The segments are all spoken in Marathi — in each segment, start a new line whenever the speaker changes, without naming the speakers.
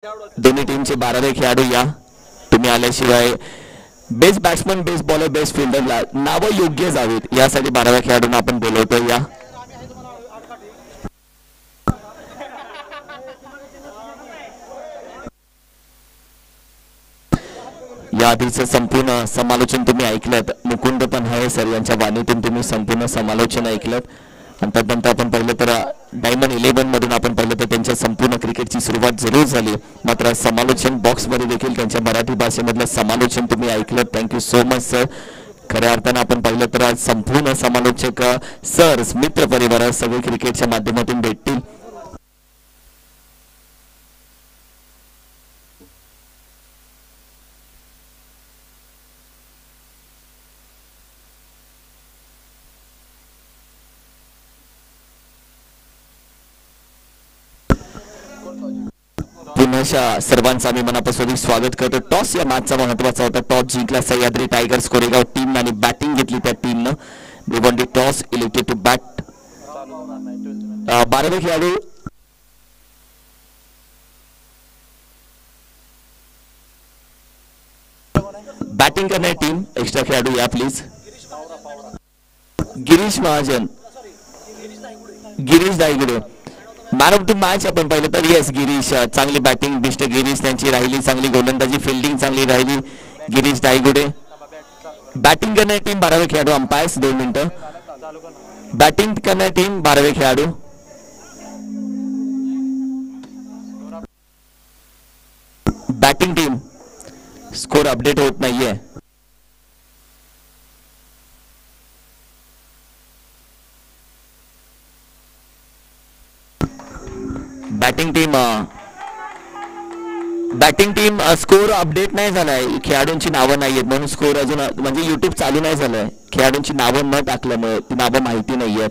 दोन्ही टीमचे 12वे खेळाडू या. तुम्ही आल्याशिवाय best batsman, best bowler, best फिल्डरला नावं योग्य जावीत यासाठी 12व्या खेळाडूंना आपण बोलवतो. या आधीचं संपूर्ण समालोचन तुम्ही ऐकलं. मुकुंद पण आहे सर यांच्या वाणीतून तुम्ही संपूर्ण समालोचन ऐकलं. आणि त्यानंतर आपण पाहिलं तर डायमंड 11 मधून आपण पाहिलं तर त्यांच्या संपूर्ण क्रिकेटची सुरुवात जरूर झाली. मात्र समालोचन बॉक्समध्ये देखील त्यांच्या मराठी भाषेमधलं समालोचन तुम्ही ऐकलं. Thank you so much sir. खऱ्या अर्थानं आपण पाहिलं तर आज संपूर्ण समालोचक सर मित्र परिवार सगळे क्रिकेटच्या माध्यमातून भेटतील. पुन्हा सर्वांचं आम्ही मनापासून स्वागत करतो. टॉस या मॅचचा महत्वाचा होता. टॉस जिंकला सह्याद्री टायगर्स कोरेगाव टीम आणि बॅटिंग घेतली त्या टीमनं. They won the toss, elected to bat. 12वे खेळाडू बॅटिंग करणारी टीम. एक्स्ट्रा खेळाडू या please. Girish Mahajan, Girish Daigude man of the match आपण पाहिलं तर येस गिरीश. चांगली बॅटिंग मिस्टर गिरीश त्यांची राहिली. चांगली गोलंदाजी, फिल्डिंग चांगली राहिली. गिरीश दायगुडे. बॅटिंग करणारी टीम 12वे खेळाडू. अंपायर्स 2 मिनिटं. बॅटिंग करणारी टीम 12वे खेळाडू. Batting team. स्कोर अपडेट होत नाहीये. बॅटिंग टीम स्कोर अपडेट नाही झालाय. खेळाडूंची नावं नाही आहेत म्हणून स्कोर अजून म्हणजे युट्यूब चालू नाही झालंय. खेळाडूंची नावं न टाकल्यामुळे ती नावं माहिती नाही आहेत.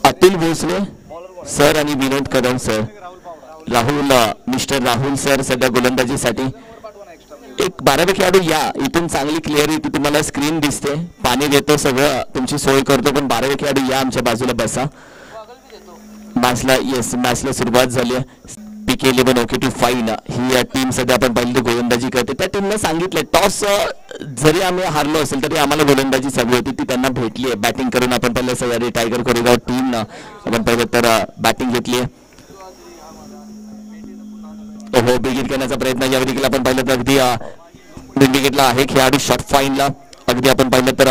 अतुल भोसले सर आणि Vinod Kadam sir. Rahul mister Rahul sir सध्या गोलंदाजीसाठी. एक 12वे खेळाडू या. इथून चांगली क्लिअरिटी तुम्हाला स्क्रीन दिसते. पाणी देतो, सगळं तुमची सोय करतो. पण 12वे खेळाडू या आमच्या बाजूला बसा. मॅचला सुरुवात झाली. पीके 11 ओके टू फाईन ही टीम सध्या आपण पाहिली गोलंदाजी करते. त्या टीमला सांगितलं टॉस जरी आम्ही हारलो असेल तरी आम्हाला गोलंदाजी हवी होती, ती त्यांना भेटली आहे. बॅटिंग करून आपण पाहिलं सह्याद्री टायगर कोरेगाव टीमनं आपण पाहिलं तर बॅटिंग घेतली आहे. हो बिगिट करण्याचा प्रयत्न यावेळी देखील आपण पाहिलं तर अगदी विकेटला आहे खेळाडू. शॉर्ट फाईनला अगदी आपण पाहिलं तर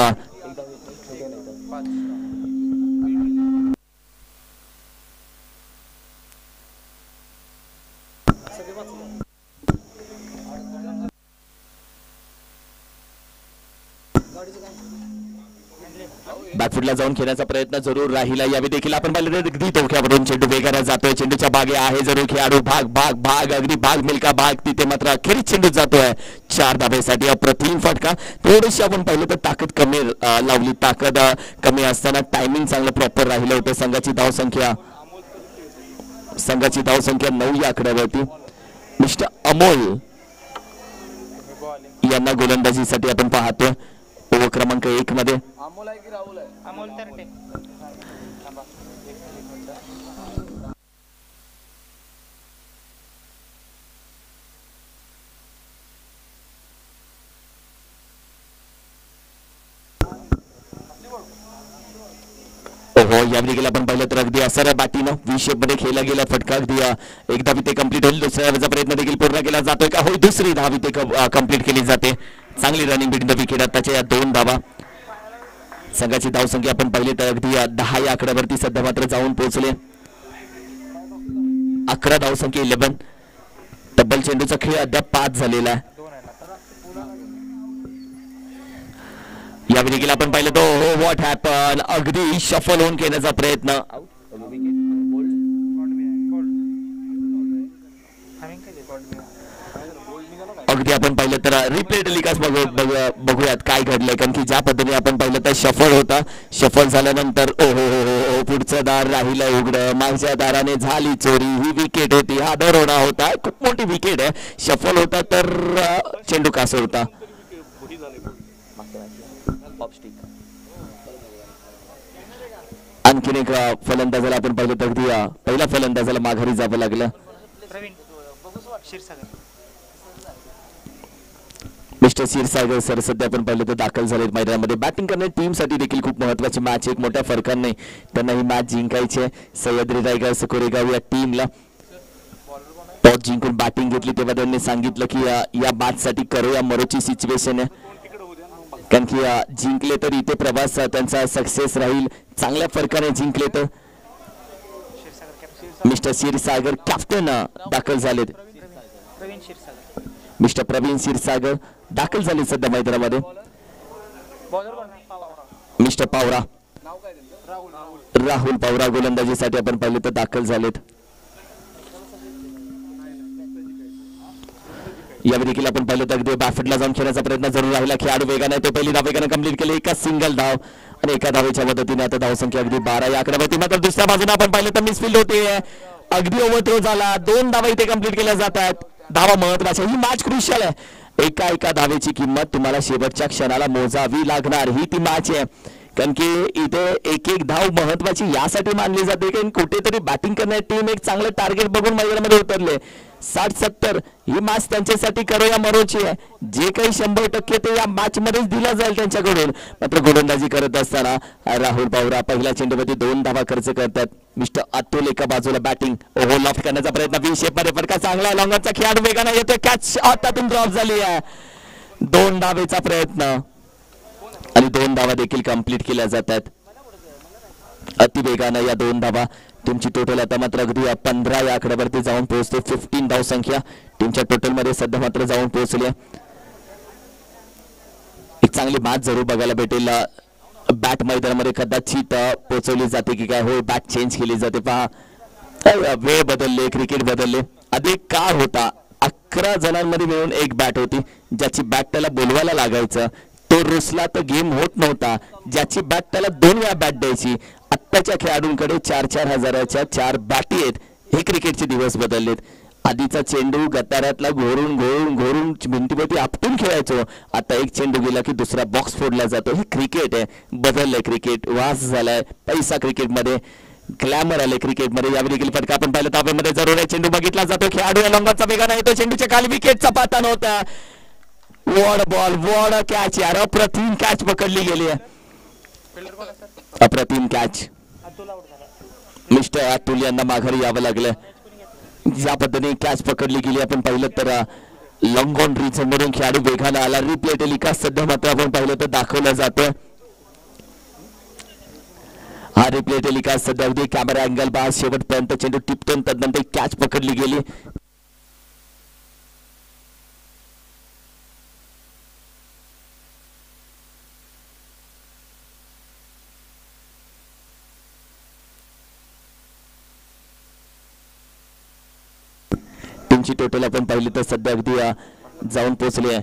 बॅकफुटला जाऊन खेळण्याचा प्रयत्न जरूर राहिला. यावेळी देखील आपण पाहिलं तर अगदी धोक्यावरून चेंडू वेगाने जातोय. चेंडूच्या बागे आहे जरूर खेळाडू. भाग भाग भाग अगदी भाग मिल्का भाग. तिथे मात्र अखेरीच चेंडू जातोय 4 धाब्यासाठी. अप्रतिम फटका. थोडीशी आपण पाहिलं तर ताकद कमी लावली. ताकद कमी असताना टायमिंग चांगलं प्रॉपर राहिलं होतं. संघाची धावसंख्या 9 या आकड्यावरती. मिस्टर अमोल यांना गोलंदाजीसाठी आपण पाहतोय. ओव्हर क्रमांक 1 मध्ये. हो यावेळी गेला आपण पाहिलं तर अगदी असर बॅटीनं व्ही शेप मध्ये खेळला गेला फटका. अगदी एकदा ते कंप्लीट होईल. दुसऱ्या प्रयत्न देखील पूर्ण केला जातोय का? हो दुसरी धाव ते कंप्लीट केली जाते. चांगली रनिंग बिटवीन द विकेट. आताच्या या 2 धावा. संघाची धावसंख्या आपण पाहिली तर अगदी 10 या आकड्यावरती सध्या मात्र जाऊन पोहोचले. 11 धावसंख्या 11. डबल चेंडूचा खेळ अद्याप 5 झालेला आहे. यावेळी देखील आपण पाहिलं तो हो व्हॉट हॅपन. अगदी शफल होऊन खेळण्याचा प्रयत्न. अगदी आपण पाहिलं तर रिप्ले टेलिकास्ट बघूयात काय घडलंय. कारण की ज्या पद्धतीने आपण पाहिलं तर शफल होता. शफल झाल्यानंतर ओ हो हो हो पुढचं दार राहिलं उघडं. मागच्या दाराने झाली चोरी. ही विकेट होती. हा दरोडा होता. खूप मोठी विकेट आहे. शफल होता तर चेंडू कास होता. आणखीन एक फलंदाजाला आपण पाहिलं तर अगदी पहिल्या फलंदाजाला माघारी जावं लागलं. मिस्टर क्षीरसागर सर सध्या आपण पाहिलं तर दाखल झाले मैदानामध्ये. बॅटिंग करणारी टीम साठी देखील खूप महत्वाची मॅच, एक मोठ्या फरकाने त्यांना ही मॅच जिंकायची आहे. सह्याद्री रायगड कोरेगाव या टीमला टॉस जिंकून बॅटिंग घेतली तेव्हा त्यांनी सांगितलं की या मॅच साठी करो या मरोची सिच्युएशन आहे, कारण की जिंकले तर इथे प्रवास त्यांचा सक्सेस राहील, चांगल्या फरकाने जिंकले तर. मिस्टर क्षीरसागर कॅप्टन दाखल झालेत. मिस्टर प्रवीण क्षीरसागर दाखल झाले सध्या मैदानामध्ये. मिस्टर पावरा राहुल पावरा गोलंदाजीसाठी आपण पाहिले तर दाखल झालेत. यावेळी देखील आपण पाहिलं तर अगदी बॅफेटला जाऊन खेळण्याचा प्रयत्न जरूर राहिला. खेळाडू वेगाने तो पहिली धाव वेगाने कंप्लीट केली, एका सिंगल धाव आणि एका धावेच्या मदतीने आता धावसंख्या अगदी 12 या आकड्यावरती. मात्र दुसऱ्या बाजूने आपण पाहिलं तर मिसफील्ड होते, अगदी ओव्हरथ्रो झाला. 2 धावा इथे कंप्लीट केल्या जातात. धावा महत्वाच्या, ही मॅच क्रुशियल आहे. एका धावेची किंमत तुम्हाला शेवटच्या क्षणाला मोजावी लागणार, ही ती मॅच आहे. कारण की इथे एक धाव महत्वाची यासाठी मानली जाते कारण कुठेतरी बॅटिंग करणारी टीम एक चांगलं टार्गेट बघून मैदानामध्ये उतरले. 60-70 ही मॅच त्यांच्यासाठी करो या मरोची आहे. जे काही 100% ते या मॅच मध्येच दिला जाईल त्यांच्याकडून. मात्र गोलंदाजी करत असताना राहुल पावरा पहिल्या चेंडूमध्ये 2 धावा खर्च करतात. मिस्टर अतुल एका बाजूला बॅटिंग ओव्हर लॉफ्ट करण्याचा प्रयत्न, बी शेप मध्ये फटका चांगला, लॉंगरचा खेळाडू वेगाने येतोय, कॅच हातातून ड्रॉप झाली आहे. 2 धावेचा प्रयत्न आणि 2 धावा देखील कंप्लीट केल्या जातात अतिवेगानं. या 2 धावा टीमची टोटल आता मात्र अगदी 15 या आकड्यावरती जाऊन पोहोचते. 15 धाव संख्या टीमच्या टोटल मध्ये सध्या मात्र जाऊन पोहोचली. एक चांगली मॅच जरूर बघायला भेटेल. बॅट मैदानामध्ये कदाचित पोहोचवली जाते की काय, हो बॅट चेंज केली जाते. पहा वेळ बदलले, क्रिकेट बदलले. आधी एक काळ होता 11 जणांमध्ये मिळून एक बॅट होती, ज्याची बॅट त्याला बोलवायला लागायचं, तो रुसला तर गेम होत नव्हता. ज्याची बॅट त्याला 2 वेळा बॅट द्यायची. आत्ताच्या खेळाडूंकडे 4-4 हजाराच्या 4 बॅटी आहेत. हे क्रिकेटचे दिवस बदललेत. आधीचा चेंडू गटारातला घोरून घोरून घोरून भिंतीवरती आपटून खेळायचो, आता एक चेंडू गेला की दुसरा बॉक्स फोडला जातो. हे क्रिकेट आहे, बदललंय क्रिकेट, वास झालाय, पैसा क्रिकेटमध्ये, ग्लॅमर आले क्रिकेटमध्ये. यावेळी देखील फटका आपण पाहिलं ताब्यामध्ये जरूर आहे. चेंडू बघितला जातो, खेळाडू या लॉंगरचा वेगाने येतो, चेंडूच्या खाली विकेटचा पाता नव्हता. वॉड बॉल, वॉड कॅच यार, अप्रतिम कॅच पकडली गेली आहे, अप्रतिम कॅच. मिस्टर अतुल यांना माघारी यावं लागलं. ज्या पद्धतीने कॅच पकडली गेली आपण पाहिलं तर लॉंग ऑन रीच मधून खेळाडू वेगाने आला. रिप्ले टेलिकास्ट सध्या मात्र आपण पाहिलं तर दाखवलं जातं. हा रिप्ले टेलिकास्ट सध्या अगदी कॅमेरा अँगल पहा, शेवटपर्यंत चेंडू टिपतून तदनंतर कॅच पकडली गेली. टीमची टोटल आपण पाहिली तर सध्या अगदी जाऊन पोहोचली आहे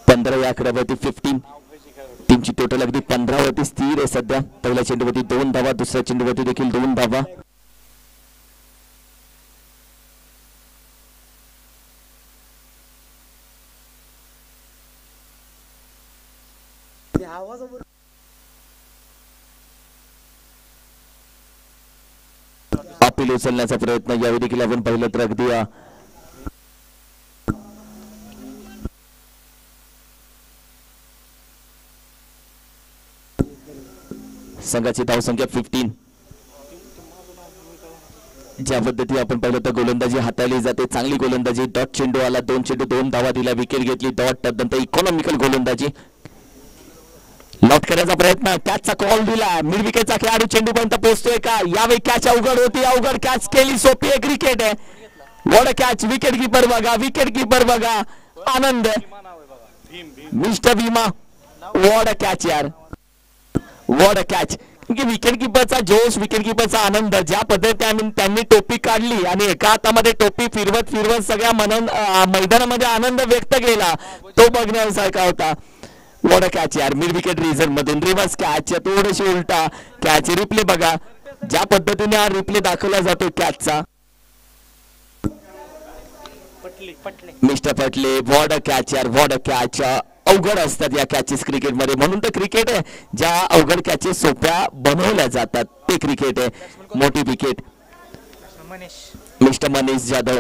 15 या आकड्यावरती. 15 टीमची टोटल अगदी 15 वरती स्थिर आहे सध्या. पहिल्या चेंडूवरती 2 धावा, दुसऱ्या चेंडूवरती देखील 2 धावा. अपील उचलण्याचा प्रयत्न यावेळी देखील आपण पाहिलं तर अगदी संघाची धावसंख्या 15. ज्या पद्धती आपण पाहिलं तर गोलंदाजी हाताळली जाते, चांगली गोलंदाजी. डॉट चेंडू आला, 2 चेंडू 2 धावा दिला, विकेट घेतली. डॉट नंतर इकॉनॉमिकल गोलंदाजी, लॉट करण्याचा प्रयत्न, कॅचचा कॉल दिला. मिड विकेटचा खेळाडू चेंडू पर्यंत पोहोचतोय का? यावेळी कॅच अवघड होती, अवघड कॅच केली, सोपी आहे, क्रिकेट आहे. वॉड कॅच, विकेट कीपर बघा, विकेट कीपर बघा, आनंद. मिस्टर भीमा, वॉड कॅच यार, वॉड कॅच. विकेट कीपरचा जोश, विकेट कीपरचा आनंद, ज्या पद्धतीने त्यांनी टोपी काढली आणि एका हातामध्ये टोपी फिरवत फिरवत सगळ्या मैदानामध्ये आनंद व्यक्त केला, तो बघण्यासारखा होता. वॉट कॅच यार, मिड विकेट रिझन मधून रिव्हर्स कॅच, थोडीशी उलटा कॅच. रिप्ले बघा, ज्या पद्धतीने हा रिप्ले दाखवला जातो कॅचचा. मिस्टर पटले, वॉट कॅच यार, वॉट कॅच. अवघड असतात या कॅचेस क्रिकेटमध्ये, म्हणून तर क्रिकेट आहे ज्या अवघड कॅचेस सोप्या बनवल्या जातात ते क्रिकेट आहे. मोठी wicket mister Manish Jadhav,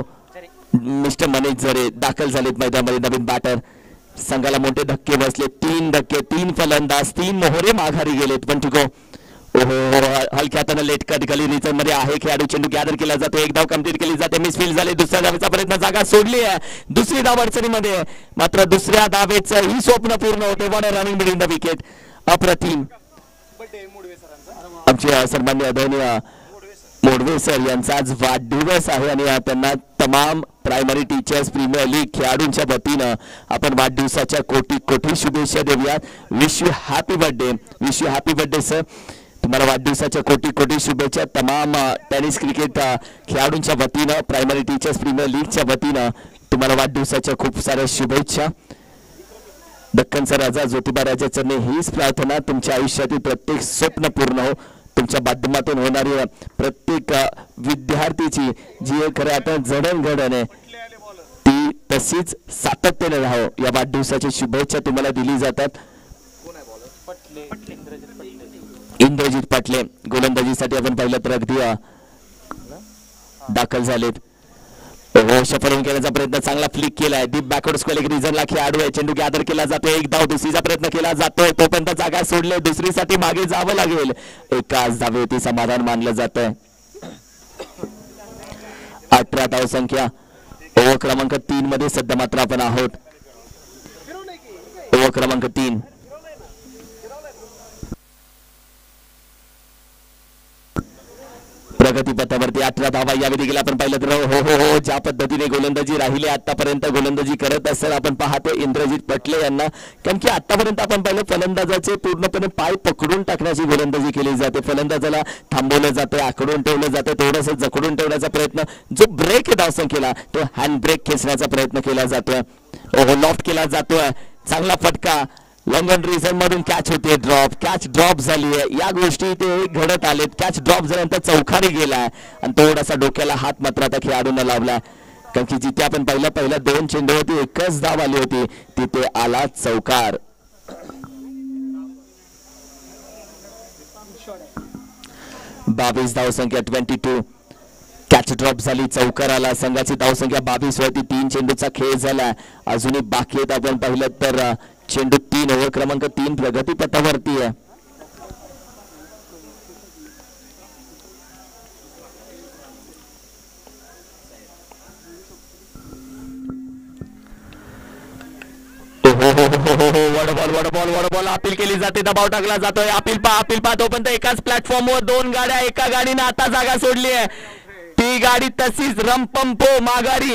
mister Manish जरे दाखल झालेत मैदानामध्ये. नवीन बॅटर, संघाला मोठे धक्के बसले. 3 धक्के, 3 फलंदाज, 3 मोहरे माघारी गेलेत. पण ठिको ओहो, हलक्या हाताने लेट कट गली रिझन मध्ये आहे खेळाडू. चेंडू गॅदर केला जातो, एक धाव कंप्लीट केली जाते. मिसफील्ड झाले. दुसऱ्या धावेचा प्रयत्न, जागा सोडली आहे. दुसरी धाव अडचणीमध्ये, मात्र दुसऱ्या धावेचं ही स्वप्न पूर्ण होते. One running between the wicket. अप्रतिम. आमचे सन्माननीय आदरणीय मोडवे सर यांचा आज वाढदिवस आहे आणि त्यांना तमाम प्रायमरी टीचर्स प्रीमियर लीग खेळाडूंच्या वतीनं आपण वाढदिवसाच्या कोटी कोटी शुभेच्छा देऊयात. Wish you happy birthday, wish you happy birthday sir. तुम्हाला वाढदिवसाच्या कोटी कोटी शुभेच्छा. तमाम टेनिस क्रिकेट खेळाडूंच्या वतीनं, प्रायमरी टीचर्स प्रीमियर लीगच्या वतीनं तुम्हाला वाढदिवसाच्या खूप साऱ्या शुभेच्छा. दक्कनचा राजा ज्योतिबा राजा चरणी हीच प्रार्थना, तुमच्या आयुष्यातील प्रत्येक स्वप्न पूर्ण हो. तुमच्या माध्यमातून होणारी प्रत्येक विद्यार्थीची जी खरं आता जडणघडण आहे ती तशीच सातत्याने राहो. या वाढदिवसाची शुभेच्छा तुम्हाला दिली जातात. इंद्रजित पाटले गोलंदाजीसाठी आपण पाहिलं तर अगदी दाखल झालेत. शफल केल्याचा प्रयत्न, चांगला फ्लिक केलाय. डीप बॅकवर्ड स्क्वेअर रिझनला खेळाडू आहे. चेंडू गॅदर केला जातो. एक धाव, दुसरीचा प्रयत्न केला जातोय. तोपर्यंत जागा सोडले. दुसरीसाठी मागे जावं लागेल. एकाच धावेवरती समाधान मानलं जात आहे. 18 धाव संख्या ओव्हर क्रमांक 3 मध्ये सध्या मात्र आपण आहोत. ओव्हर क्रमांक 3. प्रगतीपथावरती 18 धावा या वेळी गेला आपण पाहिलं तर हो हो हो ज्या पद्धतीने गोलंदाजी राहिली आतापर्यंत गोलंदाजी करत असताना आपण पाहतो इंद्रजित पटले यांना. कारण की आतापर्यंत आपण पाहिलं फलंदाजाचे पूर्णपणे पाय पकडून टाकण्याची गोलंदाजी केली जाते. फलंदाजाला थांबवलं जातं, आखडून ठेवलं जातं, थोडंसं जखडून ठेवण्याचा प्रयत्न. जो ब्रेक आहे धावसंख्येला तो हँड ब्रेक खेचण्याचा प्रयत्न केला जातोय. ओहो, लॉफ्ट केला जातोय. चांगला फटका. लॉंगन रिझन मधून कॅच होते. कॅच ड्रॉप झाली आहे. या गोष्टी ते घडत आलेत. कॅच ड्रॉप झाल्यानंतर चौकारे गेलाय आणि थोडासा डोक्याला हात मात्र आता खेळाडूंना लावलाय. कारण की जिथे आपण पहिल्या 2 चेंडूवरती एकच धाव आली होती तिथे आला चौकार. बावीस धाव संख्या 22. कॅच ड्रॉप झाली, चौकार आला. संघाची धाव संख्या 22 वरती 3 चेंडूचा खेळ झाला. अजूनही बाकी आहेत. आपण पाहिलं तर चेंडू 3 ओव्हर क्रमांक 3 प्रगतीपथावरती आहे. वडबॉल अपील केली जाते. दबाव टाकला जातोय. अपील पा तोपर्यंत एकाच प्लॅटफॉर्मवर 2 गाड्या. एका गाडीने आता जागा सोडली आहे. ती गाडी तशीच रंपंपो माघारी.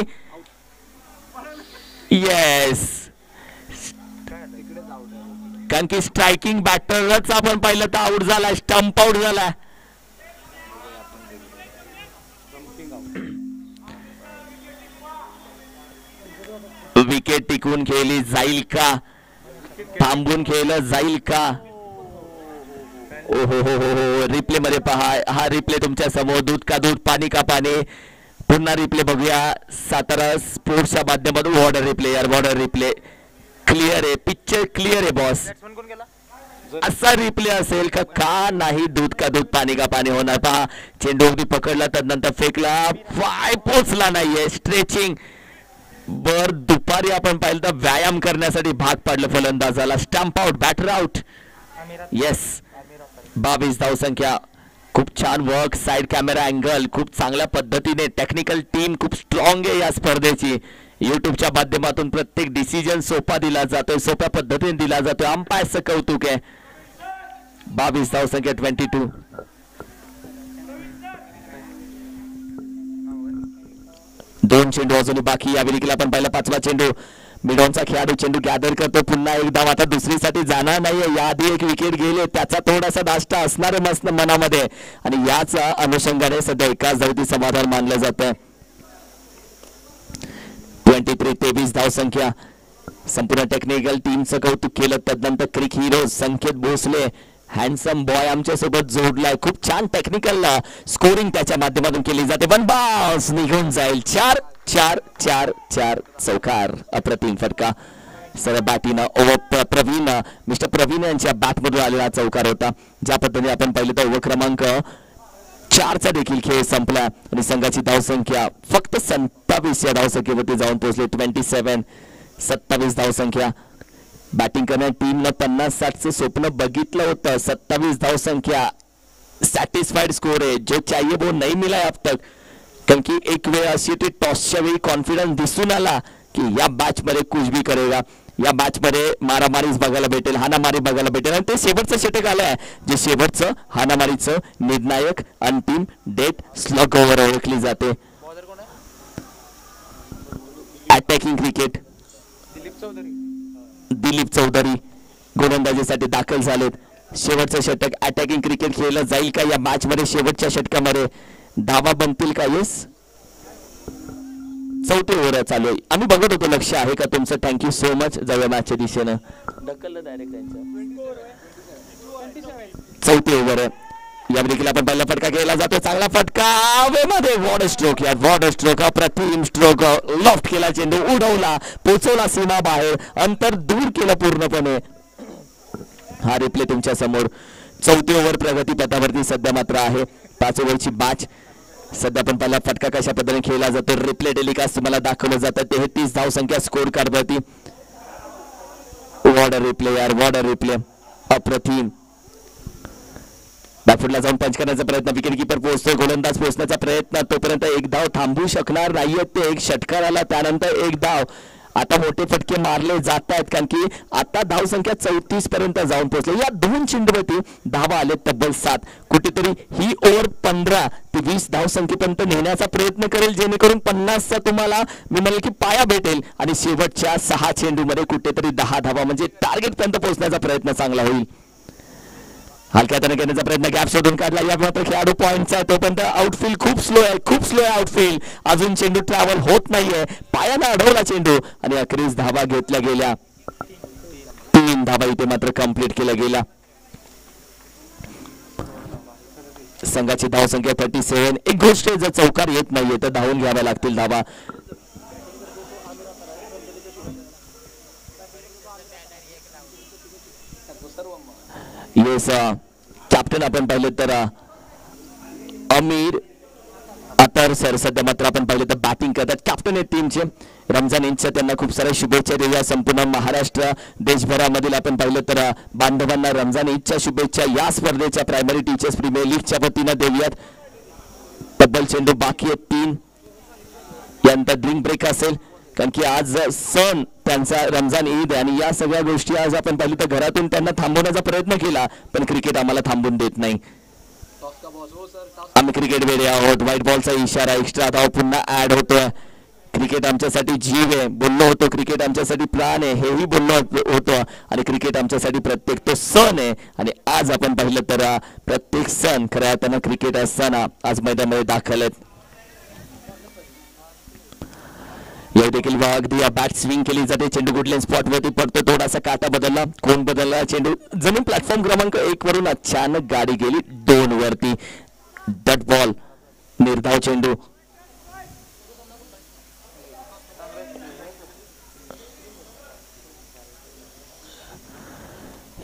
येस, कारण की स्ट्रायकिंग बॅटरच आपण पाहिलं तर आउट झाला, स्टंप आउट झाला. विकेट टिकवून खेळली जाईल का, थांबून खेळलं जाईल का? ओहो हो हो, रिप्ले मध्ये पहा. हा रिप्ले तुमच्या समोर. दूध का दूध, पाणी का पाणी. पुन्हा रिप्ले बघूया सातारा स्पोर्ट्सच्या माध्यमातून. वॉर्डर रिप्ले यार, वॉर्डर रिप्ले क्लिअर आहे. पिक्चर क्लिअर आहे बॉस. असा रिप्ले असेल का नाही. दूध का दूध, पाणी का पाणी होणार. पहा, चेंडू अगदी पकडला तर नंतर फेकला, पाय पोचला नाहीये. स्ट्रेचिंग बर. दुपारी आपण पाहिलं तर व्यायाम करण्यासाठी भाग पाडलं फलंदाजाला. Stump out, batter out. Yes, 22 धाव संख्या. खूप छान वर्क, साइड कॅमेरा अँगल खूप चांगल्या पद्धतीने. टेक्निकल टीम खूप स्ट्रॉंग आहे या स्पर्धेची. युट्यूबच्या माध्यमातून प्रत्येक डिसिजन सोपा दिला जातोय, सोप्या पद्धतीने दिला जातोय. अंपायरचं कौतुक आहे. 22 धाव संख्या 22. दोन चेंडू अजूनही बाकी. या वेळी आपण पाहिला 5वा चेंडू. मिडॉनचा खेळाडू चेंडू गॅदर करतो. पुन्हा एक धाव. आता दुसरीसाठी जाणार नाहीये. याआधी एक विकेट गेले, त्याचा थोडासा दाष्टा असणार आहे मस्त मनामध्ये आणि याच अनुषंगाने सध्या एकाच धावती समाधान मानलं जातं. 23 धाव संख्या. संपूर्ण टेक्निकल टीमचं कौतुक केलं. तदनंतर क्रिक हिरो संकेत भोसले, हँडसम बॉय आमच्या सोबत जोडलाय. खूप छान टेक्निकल स्कोरिंग त्याच्या माध्यमातून केली जाते. 1 बॉल्स निघून जाईल. 4 4 4 4 चौकार. अप्रतिम फटका. सर बॅटीनं ओव्हर प्रवीण मिस्टर प्रवीण यांच्या बॅटमधून आलेला चौकार होता. ज्या पद्धतीने आपण पाहिलं तर ओव्हर क्रमांक 4चा देखील खेळ संपला आणि संघाची धावसंख्या फक्त 27 या धावसंख्येवरती जाऊन पोहोचली. 27 धावसंख्या. बॅटिंग करणाऱ्या टीमनं 50-60चं स्वप्न बघितलं होतं. 27 धावसंख्या सॅटिस्फाईड स्कोर आहे जो चाहिए वो नहीं मिला है अब तक. कारण की एक वेळ अशी होती टॉसच्या वेळी कॉन्फिडन्स दिसून आला की या मॅच मध्ये कुछ भी करेगा, या मॅच मध्ये मारामारीच बघायला भेटेल, हाणामारी बघायला भेटेल. आणि ते शेवटचं षटक आलं आहे जे शेवटचं हाणामारीचं निर्णायक अंतिम डेट स्लग ओव्हर ओळखली जाते. अटॅकिंग क्रिकेट दिलीप चौधरी गोलंदाजीसाठी दाखल झालेत. शेवटचं षटक अटॅकिंग क्रिकेट खेळलं जाईल का या मॅच मध्ये? शेवटच्या षटकामध्ये धावा बनतील का? येस, 4थी ओव्हर चालू आहे. आम्ही बघत होतो. लक्ष आहे का तुमचं? Thank you so much. जाऊया मॅचच्या दिशेनं. ढकललं डायरेक्ट त्यांच्या. 4थी ओव्हर आहे. या देखील आपण पहिला फटका केला जातो. चांगला फटका हवेमध्ये. वॉट स्ट्रोक यार, वॉट स्ट्रोक. अप्रतिम स्ट्रोक. लॉफ्ट केला चेंडू, उडवला, पोचवला सीमा बाहेर, अंतर दूर केलं पूर्णपणे. हा रिप्ले तुमच्या समोर. 4थी ओव्हर प्रगती पथावरती सध्या मात्र आहे. 5 ओव्हरची मॅच. सध्या पण पहिला फटका कशा पद्धतीने खेळला जातो रिप्ले टेलिकास्ट तुम्हाला दाखवलं जातं. 33 धावसंख्या स्कोर कार्डवरती. वॉट रिप्ले यार, वॉट रिप्ले. अप्रतिम. बॅकफुटला जाऊन पंच करण्याचा प्रयत्न. विकेट किपर पोहोचतोय, गोलंदाज पोहोचण्याचा प्रयत्न. तोपर्यंत एक धाव थांबू शकणार नाहीये ते. एक षटकार आला त्यानंतर एक धाव. आता मोठे फटके मारले जात आहेत कारण की आता धावसंख्या 34 पर्यंत जाऊन पोहोचले. या 2 चेंडूवरती धावा आले तब्बल 7. कुठेतरी ही ओव्हर 15 ते 20 धावसंख्येपर्यंत नेण्याचा प्रयत्न करेल जेणेकरून 50चा तुम्हाला मी म्हणेल की पाया भेटेल आणि शेवटच्या 6 चेंडूमध्ये कुठेतरी 10 धावा म्हणजे टार्गेट पर्यंत पोहोचण्याचा प्रयत्न चांगला होईल. हलक्या हाताने घेण्याचा प्रयत्न, गॅप शोधून काढला. या मात्र खेळाडू पॉइंटचा आहे. तोपर्यंत आउटफील्ड खूप स्लो आहे, खूप स्लो आहे आउटफील्ड. अजून चेंडू ट्रॅव्हल होत नाहीये. पायानं अडवला चेंडू आणि अखेरीस धावा घेतल्या गेल्या. 3 धावा इथे मात्र कंप्लीट केल्या गेल्या. संघाची धावसंख्या 37. एक गोष्ट जर चौकार येत नाहीये तर धावून घ्याव्या लागतील धावा. येस, कॅप्टन आपण पाहिलं तर अमीर अतर सर सध्या मात्र आपण पाहिलं तर बॅटिंग करतात. कॅप्टन आहेत टीमचे. रमजान ईदच्या त्यांना खूप साऱ्या शुभेच्छा देऊया. संपूर्ण महाराष्ट्र देशभरामधील आपण पाहिलं तर बांधवांना रमजान ईदच्या शुभेच्छा या स्पर्धेच्या प्रायमरी टीचर्स प्रीमियर लीगच्या वतीनं देऊयात. तब्बल चेंडू बाकी आहेत 3. यानंतर ड्रिंक ब्रेक असेल कारण की आज सण त्यांचा रमजान ईद आणि या सगळ्या गोष्टी आज आपण पाहिलं तर घरातून त्यांना थांबवण्याचा प्रयत्न केला पण क्रिकेट आम्हाला थांबून देत नाही. आम्ही क्रिकेट वेळे आहोत. व्हाईट बॉलचा इशारा. एक्स्ट्रा धाव पुन्हा ऍड होतोय. क्रिकेट आमच्यासाठी जीव आहे बोललो होतो. क्रिकेट आमच्यासाठी प्राण आहे हेही बोललो होतो. आणि क्रिकेट आमच्यासाठी प्रत्येक तो सण आहे. आणि आज आपण पाहिलं तर प्रत्येक सण खऱ्या अर्थानं क्रिकेट असताना आज मैदानामध्ये दाखल आहेत. या देखील अगदी बॅट स्विंग केली जाते. चेंडू कुठल्या स्पॉट वरती पडतो. थोडासा काटा बदलला. कोण बदलला? चेंडू जमीन प्लॅटफॉर्म क्रमांक 1 वरून अचानक गाडी गेली 2 वरती. डट बॉल. निर्धाव चेंडू.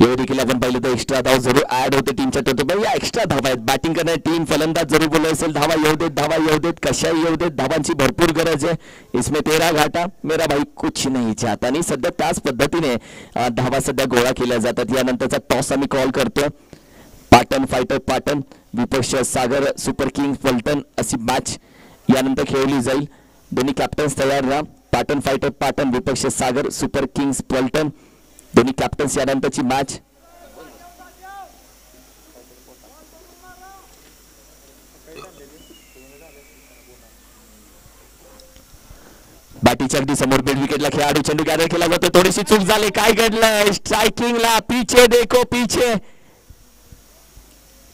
या देखील आपण पाहिलं तर एक्स्ट्रा धाव जरूर ऍड होते टीमच्या टोटल. या एक्स्ट्रा धावा आहेत. बॅटिंग करणारी टीम फलंदाज जरूर बोलत असेल धावा येऊ देत, धावा येऊ देत, कशाही येऊ देत. धावांची भरपूर गरज आहे. इसमें तेरा घाटा मेरा भाई कुछ नहीं चाहता. आणि सध्या त्याच पद्धतीने धावा सध्या गोळा केल्या जातात. यानंतरचा टॉस आम्ही कॉल करतोय. पाटण फायटर पाटण विपक्ष सागर सुपर किंग्स पलटण अशी मॅच यानंतर खेळली जाईल. दोन्ही कॅप्टन्स तयार राहा. पाटण फायटर पाटण विपक्ष सागर सुपर किंग्स पलटण दोन्ही कॅप्टन्स यानंतरची मॅच. बॅटीच्या अगदी समोर मिड विकेटला खेळाडू चेंडू गॅदर केला जातो. थोडीशी चूक झाली. काय घडलंय? स्ट्रायकिंगला पीछे देखो पीछे.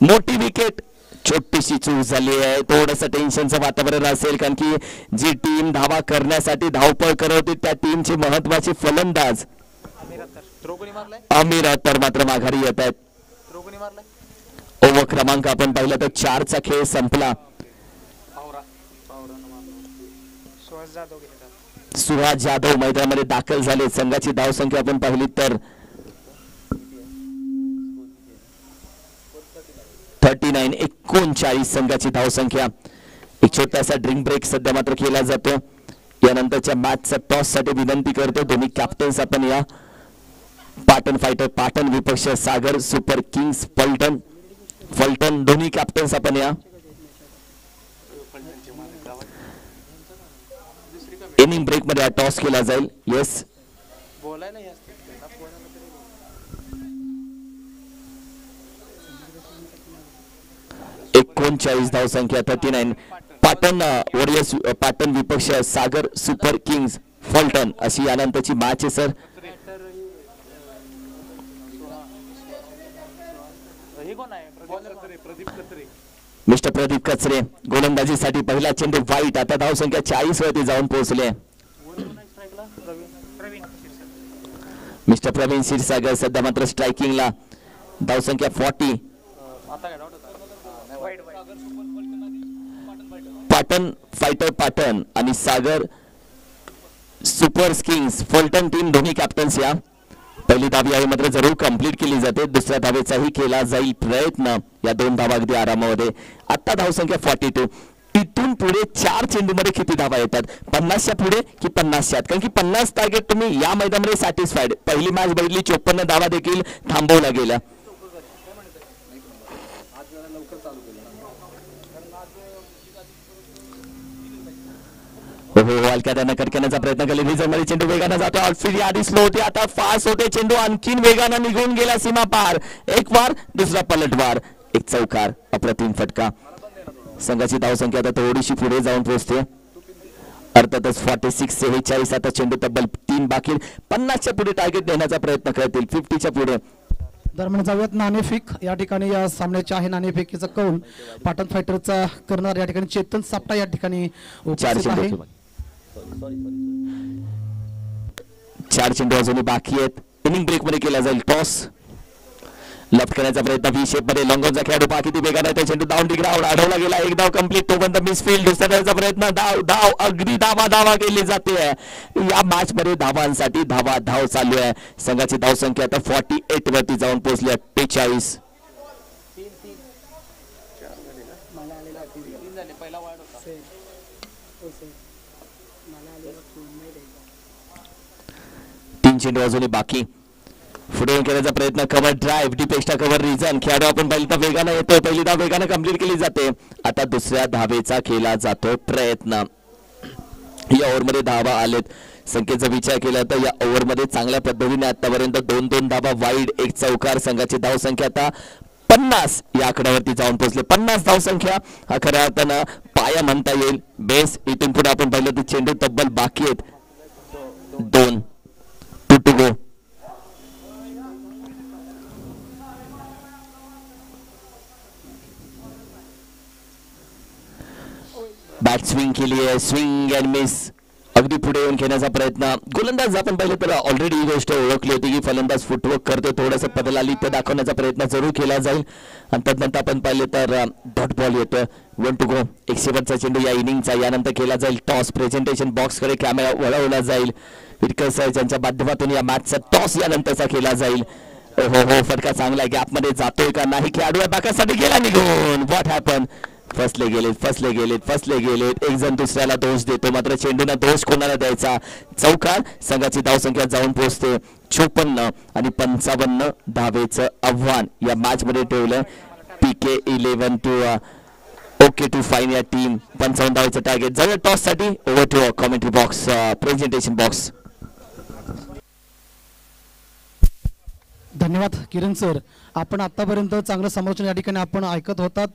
मोठी विकेट. छोटीशी चूक झाली आहे. थोडंसं टेन्शनचं वातावरण असेल कारण की जी टीम धावा करण्यासाठी धावपळ करत होती त्या टीमचे महत्वाचे फलंदाज अमीर अत्तर मात्र माघारी येत आहेत. ओव्हर क्रमांक आपण पाहिलं तर 4चा खेळ संपला. सुहास जाधव मैदानामध्ये दाखल झाले. संघाची धावसंख्या आपण पाहिली तर 39 संघाची धावसंख्या. एक छोटासा ड्रिंक ब्रेक सध्या मात्र केला जातो. यानंतरच्या मॅचचा टॉस साठी विनंती करतो दोन्ही कॅप्टन्स आपण या. पाटण फायटर पाटण विपक्ष सागर सुपर किंग्स फलटण दोन्ही कॅप्टन्स आपण या. इनिंग ब्रेक मध्ये टॉस केला जाईल. येस 39 धावसंख्या 39. पाटण वॉरियर्स पाटण विपक्ष सागर सुपर किंग्स फलटण अशी यानंतरची मॅच आहे सर. मिस्टर प्रदीप कचरे गोलंदाजीसाठी पहिला चेंडू वाईट. आता धावसंख्या 40 वरती जाऊन पोहोचले. मिस्टर प्रवीण क्षीरसागर सध्या मात्र स्ट्रायकिंगला. धावसंख्या 40. पाटण फायटर पाटण आणि सागर सुपर किंग्स फलटण टीम दोन्ही कॅप्टन्स या. पहिली धाव आहे मात्र जरूर कंप्लीट केली जाते. दुसऱ्या धावेचाही केला जाईल प्रयत्न. या 2 धावा अगदी आरामामध्ये. आता धावसंख्या 42. इथून पुढे 4 चेंडूमध्ये किती धावा येतात? 50च्या पुढे की 50च्या? कारण की 50 टार्गेट तुम्ही या मैदानामध्ये सॅटिस्फाईड. पहिली मॅच बघितली 54 धावा देखील थांबवला गेला. हो हलक्या त्यांना कटकण्याचा प्रयत्न केला. रिझर्व्हमध्ये चेंडू वेगाने जातो. ऑलफिडी आधी स्लो होते आता फास्ट होते. चेंडू आणखीन वेगाने निघून गेला सीमा पार. एक वार दुसरा पलटवार. एक चौकार. अप्रतिम फटका. संघाची धावसंख्या आता थोडीशी पुढे जाऊन पोहोचते. अर्थातच 46-46. आता चेंडू तब्बल 3 बाकी. 50च्या पुढे टार्गेट देण्याचा प्रयत्न करतील. 50च्या पुढे.
दरम्यान जाऊयात नाणेफेक. या ठिकाणी या सामन्याचे आहे नाणेफेकीचा कौल पाटण फायटरचा करणार या ठिकाणी चेतन सापटा या ठिकाणी उपस्थित आहे.
4 चेंडू अजूनही बाकी आहेत. इनिंग ब्रेक मध्ये केला जाईल टॉस. लेफ्ट करण्याचा प्रयत्न व्ही शेप मध्ये. लॉंगॉनचा खेळाडू पाकिती वेगाने त्या चेंडू डाऊन ग्राउंड अडवला गेला. एक धाव कंप्लीट. तोपर्यंत मिसफील्ड. दुसऱ्या प्रयत्न. धाव अगदी धावा केली जाते. या मॅच मध्ये धावांसाठी धाव चालू आहे. संघाची धावसंख्या आता 48 वरती जाऊन पोहोचली. 48. तीन चेंडू अजूनही बाकी. पुढे करण्याचा प्रयत्न. Cover drive deep extra cover reason. खेळाडू आपण पहिली धाव वेगाने येतो. पहिली धाव वेगाने कंप्लीट केली जाते. आता दुसऱ्या धावेचा केला जातो प्रयत्न. या ओव्हरमध्ये धावा आलेत. संख्येचा विचार केला तर या ओव्हरमध्ये चांगल्या पद्धतीने आतापर्यंत 2 धावा वाईड. एक चौकार. संघाची धावसंख्या आता 50 या आकड्यावरती जाऊन पोहोचले. 50 धावसंख्या हा खऱ्या अर्थानं पाया म्हणता येईल. बेस. इथून पुढे आपण पाहिलं तर चेंडू तब्बल बाकी आहेत 2 टू गो. बॅट स्विंग केली आहे. Swing and miss. अगदी पुढे येऊन खेळण्याचा प्रयत्न. गोलंदाज आपण पाहिलं तर ऑलरेडी ही गोष्ट ओळखली होती की फलंदाज फुटवर्क करतो. थोडंसं बदलालित्य दाखवण्याचा प्रयत्न जरूर केला जाईल. आणि त्यानंतर आपण पाहिले तर डॉट बॉल येतो. 1 टू गो. एक शेवटचा चेंडू या इनिंगचा. यानंतर केला जाईल टॉस. प्रेझेंटेशन बॉक्सकडे कॅमेरा वळवला जाईल. विटकर साहेब यांच्या माध्यमातून या मॅचचा टॉस यानंतरचा केला जाईल. हो फटका चांगला गॅपमध्ये जातोय का नाही. खेळाडू बाकासाठी गेला निघून. What happen. फसले गेलेत. एक जण दुसऱ्याला दोष देतो. मात्र चेंडूला दोष कोणाला द्यायचा. चौकार. संघाची धावसंख्या जाऊन पोहोचते 54 आणि 55 धावेचं आव्हान या मॅच मध्ये ठेवलं. PK 11 to okay to fine या टीम. 55 धावेचं टार्गेट. जाऊया टॉस साठी. Over to commentary box presentation box.
धन्यवाद किरण सर. आपण आतापर्यंत चांगलं समालोचन या ठिकाणी आपण ऐकत होतात.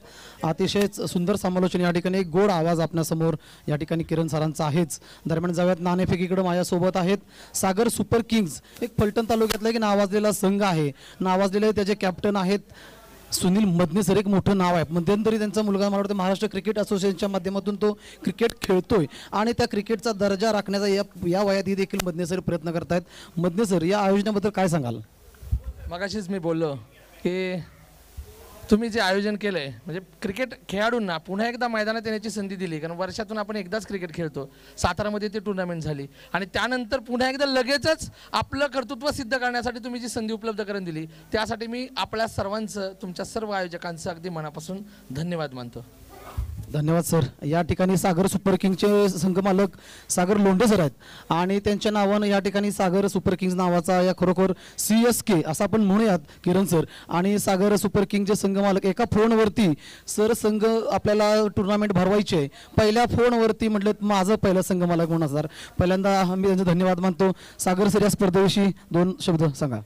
अतिशय सुंदर समालोचन या ठिकाणी. एक गोड आवाज आपल्यासमोर या ठिकाणी किरण सरांचा आहेच. दरम्यान जाऊयात नाणेफेकीकडे. माझ्यासोबत आहेत सागर सुपर किंग्स. एक फलटण तालुक्यातला एक नावाजलेला संघ आहे. नावाजलेले त्याचे कॅप्टन आहेत सुनील मदने सर. एक मोठं नाव आहे. मध्यंतरी त्यांचा मुलगा मला वाटतं महाराष्ट्र क्रिकेट असोसिएशनच्या माध्यमातून तो क्रिकेट खेळतोय आणि त्या क्रिकेटचा दर्जा राखण्याचा या वयातही देखील मदने सर प्रयत्न करतायत. मदने सर या आयोजनाबद्दल काय सांगाल?
मगाशीच मी बोललो की तुम्ही जे आयोजन केलं आहे म्हणजे क्रिकेट खेळाडूंना पुन्हा एकदा मैदानात येण्याची संधी दिली, कारण वर्षातून आपण एकदाच क्रिकेट खेळतो. सातारामध्ये ती टुर्नामेंट झाली आणि त्यानंतर पुन्हा एकदा लगेचच आपलं कर्तृत्व सिद्ध करण्यासाठी तुम्ही जी संधी उपलब्ध करून दिली त्यासाठी मी आपल्या सर्वांचं, तुमच्या सर्व आयोजकांचं अगदी मनापासून धन्यवाद मानतो.
धन्यवाद सर. या ठिकाणी सागर सुपर किंगचे संघमालक सागर लोंढे सर आहेत आणि त्यांच्या नावानं या ठिकाणी सागर सुपर किंग्स नावाचा या खरोखर CSK असं आपण म्हणूयात किरण सर. आणि सागर सुपर किंगचे संघमालक एका फोनवरती सर संघ आपल्याला टुर्नामेंट भरवायचे, पहिल्या फोनवरती म्हटलं माझं पहिलं संघमालक म्हणून असणार. पहिल्यांदा मी त्यांचे धन्यवाद मानतो. सागर सर या स्पर्धेविषयी 2 शब्द सांगा.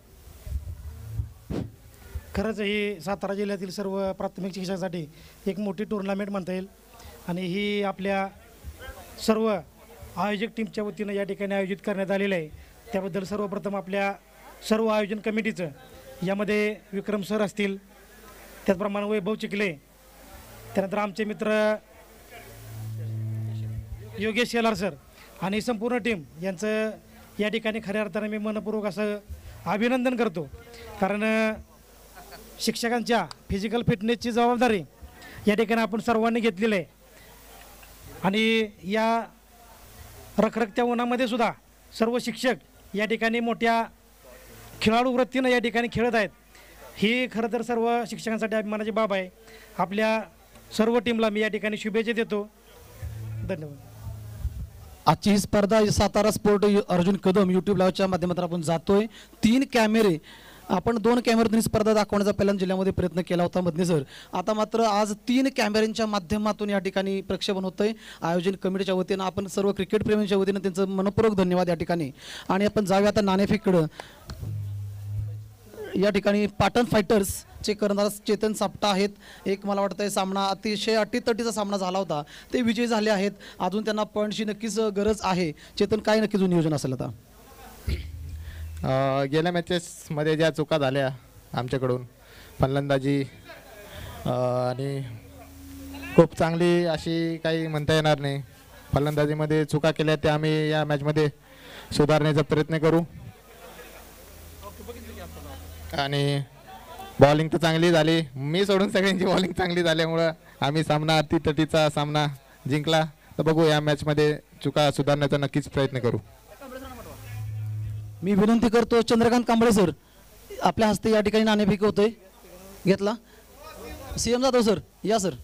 खरंच ही सातारा जिल्ह्यातील सर्व प्राथमिक शिक्षणासाठी एक मोठी टुर्नामेंट म्हणता येईल आणि ही आपल्या सर्व आयोजक टीमच्या वतीनं या ठिकाणी आयोजित करण्यात आलेलं आहे. त्याबद्दल सर्वप्रथम आपल्या सर्व आयोजन कमिटीचं, यामध्ये विक्रम सर असतील, त्याचप्रमाणे वैभव चिखले, त्यानंतर आमचे मित्र योगेश शेलार सर आणि संपूर्ण टीम यांचं या ठिकाणी खऱ्या अर्थाने मी मनपूर्वक असं अभिनंदन करतो. कारण शिक्षकांच्या फिजिकल फिटनेसची जबाबदारी या ठिकाणी आपण सर्वांनी घेतलेली आहे आणि या रखरखत्या उन्हामध्ये सुद्धा सर्व शिक्षक या ठिकाणी मोठ्या खेळाडू वृत्तीनं या ठिकाणी खेळत आहेत. ही खरं तर सर्व शिक्षकांसाठी अभिमानाची बाब आहे. आपल्या सर्व टीमला मी या ठिकाणी शुभेच्छा देतो. धन्यवाद.
आजची ही स्पर्धा सातारा स्पोर्ट अर्जुन कदम यूट्यूब लाईव्हच्या माध्यमातून आपण जातोय. 3 कॅमेरे आपण 2 कॅमेऱ्यातून स्पर्धा दाखवण्याचा पहिल्यांदा जिल्ह्यामध्ये प्रयत्न केला होता मधने सर. आता मात्र आज 3 कॅमेऱ्यांच्या माध्यमातून या ठिकाणी प्रक्षेपण होतंय. आयोजन कमिटीच्या वतीनं आपण सर्व क्रिकेट प्रेमींच्या वतीनं त्यांचं मनपूर्वक धन्यवाद या ठिकाणी. आणि आपण जाऊया आता नाणेफेककडं. या ठिकाणी पाटण फायटर्सचे कर्णधार चेतन सापटा आहेत. एक मला वाटतं सामना अतिशय अटीतटीचा सामना झाला होता, ते विजयी झाले आहेत. अजून त्यांना पॉईंटची नक्कीच गरज आहे. चेतन, काय नक्कीच नियोजन असेल आता?
गेल्या मॅचेसमध्ये ज्या चुका झाल्या आमच्याकडून, फलंदाजी आणि खूप चांगली अशी काही म्हणता येणार नाही, फलंदाजीमध्ये चुका केल्या त्या आम्ही या मॅचमध्ये सुधारण्याचा प्रयत्न करू. आणि बॉलिंग तर चांगली झाली, मी सोडून सगळ्यांची बॉलिंग चांगली झाल्यामुळं आम्ही सामना अटीतटीचा सामना जिंकला. तर बघू या मॅचमध्ये चुका सुधारण्याचा नक्कीच प्रयत्न करू.
मी विनंती करतो चंद्रकांत कांबळे सर, आपल्या हस्ते या ठिकाणी नाणेफेक होतोय. घेतला CM जाधव सर, या सर.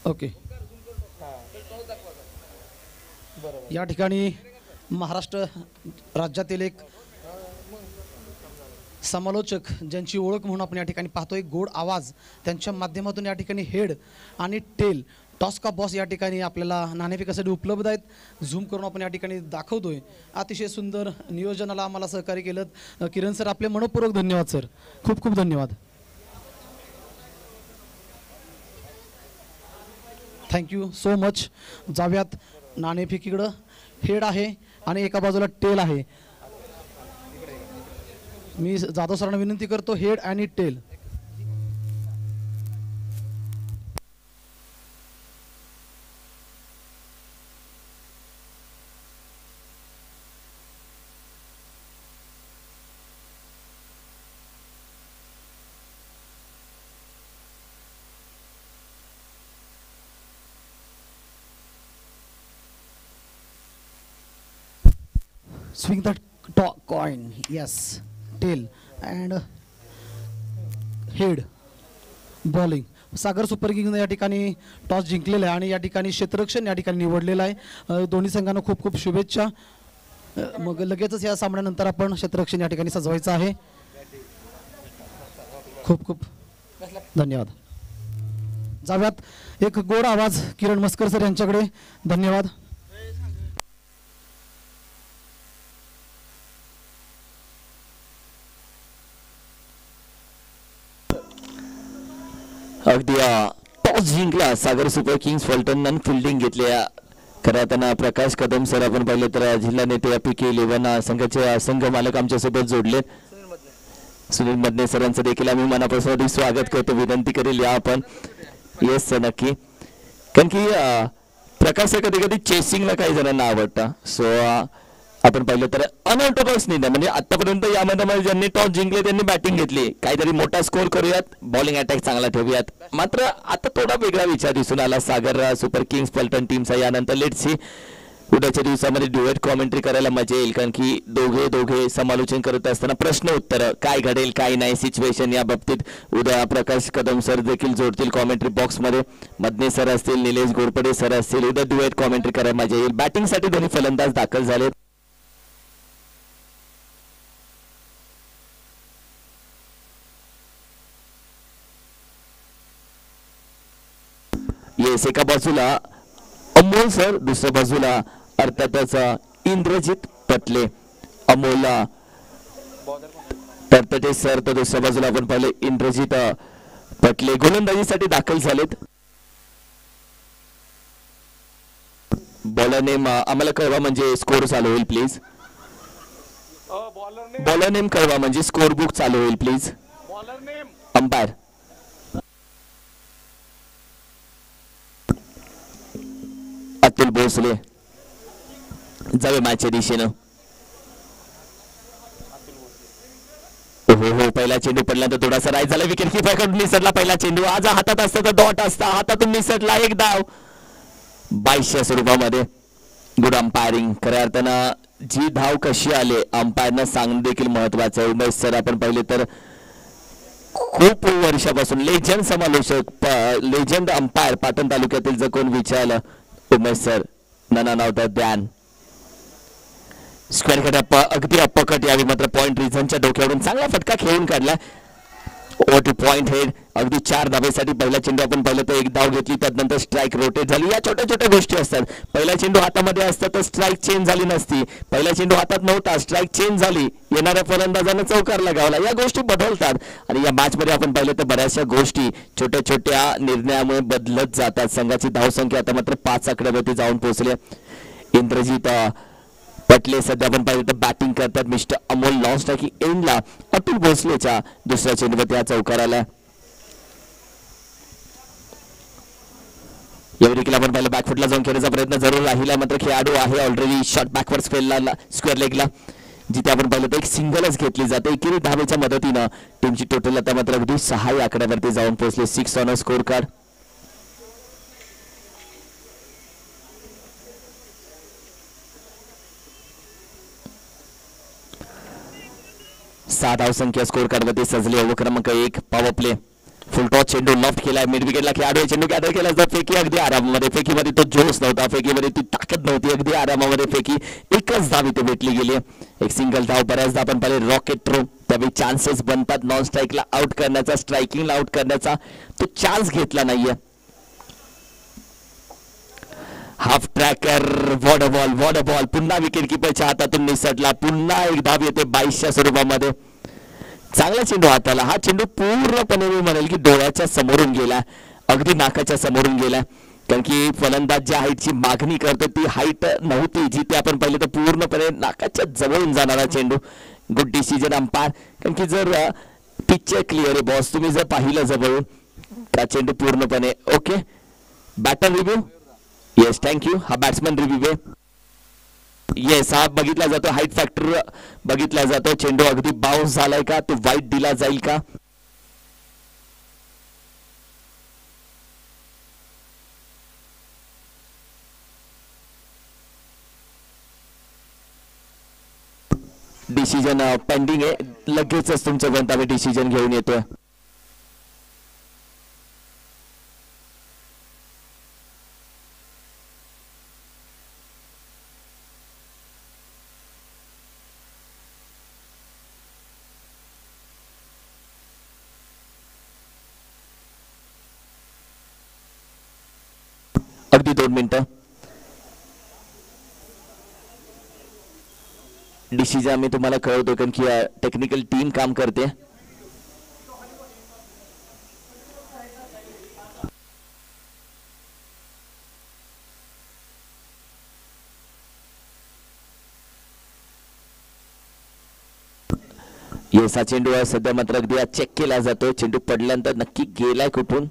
ओके. या ठिकाणी महाराष्ट्र राज्यातील एक समालोचक ज्यांची ओळख म्हणून आपण या ठिकाणी पाहतोय, गोड आवाज, त्यांच्या माध्यमातून या ठिकाणी हेड आणि टेल टॉस का बॉस या ठिकाणी आपल्याला नाणेफेकासाठी उपलब्ध आहेत. झूम करून आपण या ठिकाणी दाखवतोय. अतिशय सुंदर नियोजनाला आम्हाला सहकार्य केलं किरण सर, आपले मनपूर्वक धन्यवाद सर. खूप खूप धन्यवाद. Thank you so much. जाऊयात नाणेफेकीकडं. हेड आहे आणि एका बाजूला टेल आहे. मी जाधव सरांना विनंती करतो, हेड आणि tail. Swing that coin. Yes. Tail and head. Bowling. Sagar super किंग्सने या ठिकाणी टॉस जिंकलेला आहे आणि या ठिकाणी क्षेत्ररक्षण या ठिकाणी निवडलेलं आहे. दोन्ही संघांना खूप खूप शुभेच्छा. मग लगेचच या सामन्यानंतर आपण क्षेत्ररक्षण या ठिकाणी सजवायचं आहे. खूप खूप धन्यवाद. जाऊयात एक गोड आवाज किरण मस्कर सर यांच्याकडे. धन्यवाद.
अगदी टॉस जिंकला सागर सुपर किंग्स फलटण फिल्डिंग घेतली. खऱ्या त्यांना प्रकाश कदम सर आपण पाहिले तर जिल्हा नेते PK11 संघाचे संघ मालक आमच्यासोबत जोडले. सुनील मदने सरांचं देखील आम्ही मनापासून स्वागत करतो. विनंती करेल या आपण. येस सर, नक्की. कारण की प्रकाश सर कधी कधी चेसिंगला काही जणांना आवडतं. सो आपण पाहिलं तर अनऑर्थोडॉक्स निर्णय, म्हणजे आतापर्यंत या मैदानामध्ये ज्यांनी टॉस जिंकले त्यांनी बॅटिंग घेतली. काहीतरी मोठा स्कोर करूयात, बॉलिंग अटॅक चांगला ठेवूयात. मात्र आता थोडा वेगळा विचार दिसून आला सागर सुपर किंग्स पलटण टीमचा. यानंतर लेट्स सी उद्याच्या दिवसामध्ये ड्युएट कॉमेंट्री करायला मजा येईल, कारण की दोघे समालोचन करत असताना प्रश्न उत्तर काय घडेल काय नाही सिच्युएशन या बाबतीत उद्या प्रकाश कदम सर देखील जोडतील कॉमेंट्री बॉक्समध्ये. मदने सर असतील, निलेश घोरपडे सर असतील. उद्या ड्युएट कॉमेंट्री करायला मजा येईल. बॅटिंगसाठी दोन्ही फलंदाज दाखल झालेत. येस, एका बाजूला अमोल सर, दुसऱ्या बाजूला अर्थातच इंद्रजित पटले. अमोल तरतटे सर, तर दुसऱ्या बाजूला आपण पाहिले इंद्रजित पटले गोलंदाजीसाठी दाखल झालेत. बॉलर नेम आम्हाला कळवा म्हणजे स्कोर चालू होईल प्लीज. बॉलर नेम कळवा म्हणजे स्कोर बुक चालू होईल प्लीज. अंपायर अतुल भोसले जावे मॅचच्या दिशेनं. हो, पहिला चेंडू पडला तर थोडासा राईट झाला. विकेट कीपरकडून निसटला पहिला चेंडू. आज हातात असता तर डॉट असता, हातातून निसटला. एक धाव 2200 स्वरूपामध्ये. Good umpiring. खऱ्या अर्थानं जी धाव कशी आले अंपायरनं सांगणं देखील महत्वाचं आहे. उमेश सर आपण पाहिले तर खूप वर्षापासून लेजंड समालोचक, लेजंड अंपायर पाटण तालुक्यातील जर कोण विचारलं Umesh sir, none of the ध्यान. स्क्वेअर कट अगदी अपकट यावी, मात्र पॉइंट रिझनच्या डोक्यावरून चांगला फटका खेळून काढला. Over two point head. अगदी 4 धावेसाठी पहिला चेंडू आपण पाहिलं तर 1 धाव घेतली, त्यानंतर स्ट्राईक रोटेट झाली. या छोट्या छोट्या गोष्टी असतात. पहिला चेंडू हातामध्ये असता तर स्ट्राईक चेंज झाली नसती. पहिला चेंडू हातात नव्हता, स्ट्राईक चेंज झाली, येणाऱ्या फलंदाजानं चौकार लगावला. या गोष्टी बदलतात आणि या मॅच मध्ये आपण पाहिलं तर बऱ्याचशा गोष्टी छोट्या छोट्या निर्णयामुळे बदलत जातात. संघाची धावसंख्या आता मात्र 5 आकड्यावरती जाऊन पोहोचले. इंद्रजित पटले सध्या आपण पाहिलं तर बॅटिंग करतात. मिस्टर अमोल लॉन्स्टॉकी एंडला अतुल भोसलेच्या दुसऱ्या चेंडूवरती हा चौकार आला. यावेळी देखील आपण पाहिलं बॅकफुटला जाऊन खेळण्याचा प्रयत्न जरूर राहिला, मात्र खेळाडू आहे ऑलरेडी शॉट बॅकवर्ड फेलला स्क्वेअर लेगला, जिथे आपण पाहिलं तर एक सिंगलच घेतली जाते. एकेरी धावेच्या मदतीनं टीमची टोटल आता मात्र अगदी 6 आकड्यावरती जाऊन पोहोचले. 6 ऑन स्कोर कार्ड. सात धावसंख्या स्कोर कार्ड वरती सजली. ओव्हर क्रमांक 1 पॉवर प्ले. फुल टॉस चेंडू लॉफ्ट केलाय. मिड विकेटला खेळाडू चेंडू गॅदर केला जातो. फेकी अगदी आरामामध्ये, फेकीमध्ये तो जोश नव्हता, फेकीमध्ये ती ताकद नव्हती. अगदी आरामामध्ये फेकी, एकच धाव इथे भेटली गेली. एक सिंगल धाव. बऱ्याचदा आपण पाहिले रॉकेट थ्रो, त्यावेळी चान्सेस बनतात नॉन स्ट्राईकला आउट करण्याचा, स्ट्रायकिंगला आउट करण्याचा. तो चान्स घेतला नाहीये. Half tracker, water ball. पुन्हा विकेट किपरच्या हातातून निसटला. पुन्हा एक धाव येते 2200 स्वरूपामध्ये. चांगला चेंडू हाताला. हा चेंडू पूर्णपणे मी म्हणेल की डोळ्याच्या समोरून गेला, अगदी नाकाच्या समोरून गेला. कारण की फलंदाज ज्या हाईटची मागणी करतो ती हाईट नव्हती, जिथे आपण पाहिलं तर पूर्णपणे नाकाच्या जवळून जाणारा चेंडू. Good decision umpire. कारण की जर पिक्चर क्लिअर आहे बॉस, तुम्ही जर पाहिलं जवळून का चेंडू पूर्णपणे okay. Batter review. Yes, thank you. हा बॅट्समॅन रिव्ह्यू आहे. येस, हा बघितला जातो, हाईट फॅक्टर बघितला जातो. चेंडू अगदी बाउन्स झालाय का, तो वाईट दिला जाईल का. डिसिजन पेंडिंग आहे. लगेचच तुमच्यापर्यंत आम्ही डिसिजन घेऊन येतोय. अगदी 2 मिनिटं. डिसिजन आम्ही तुम्हाला कळवतो कारण की टेक्निकल टीम काम करते. येस, हा चेंडू सध्या मात्र अगदी चेक केला जातो. चेंडू पडल्यानंतर नक्की गेलाय कुठून.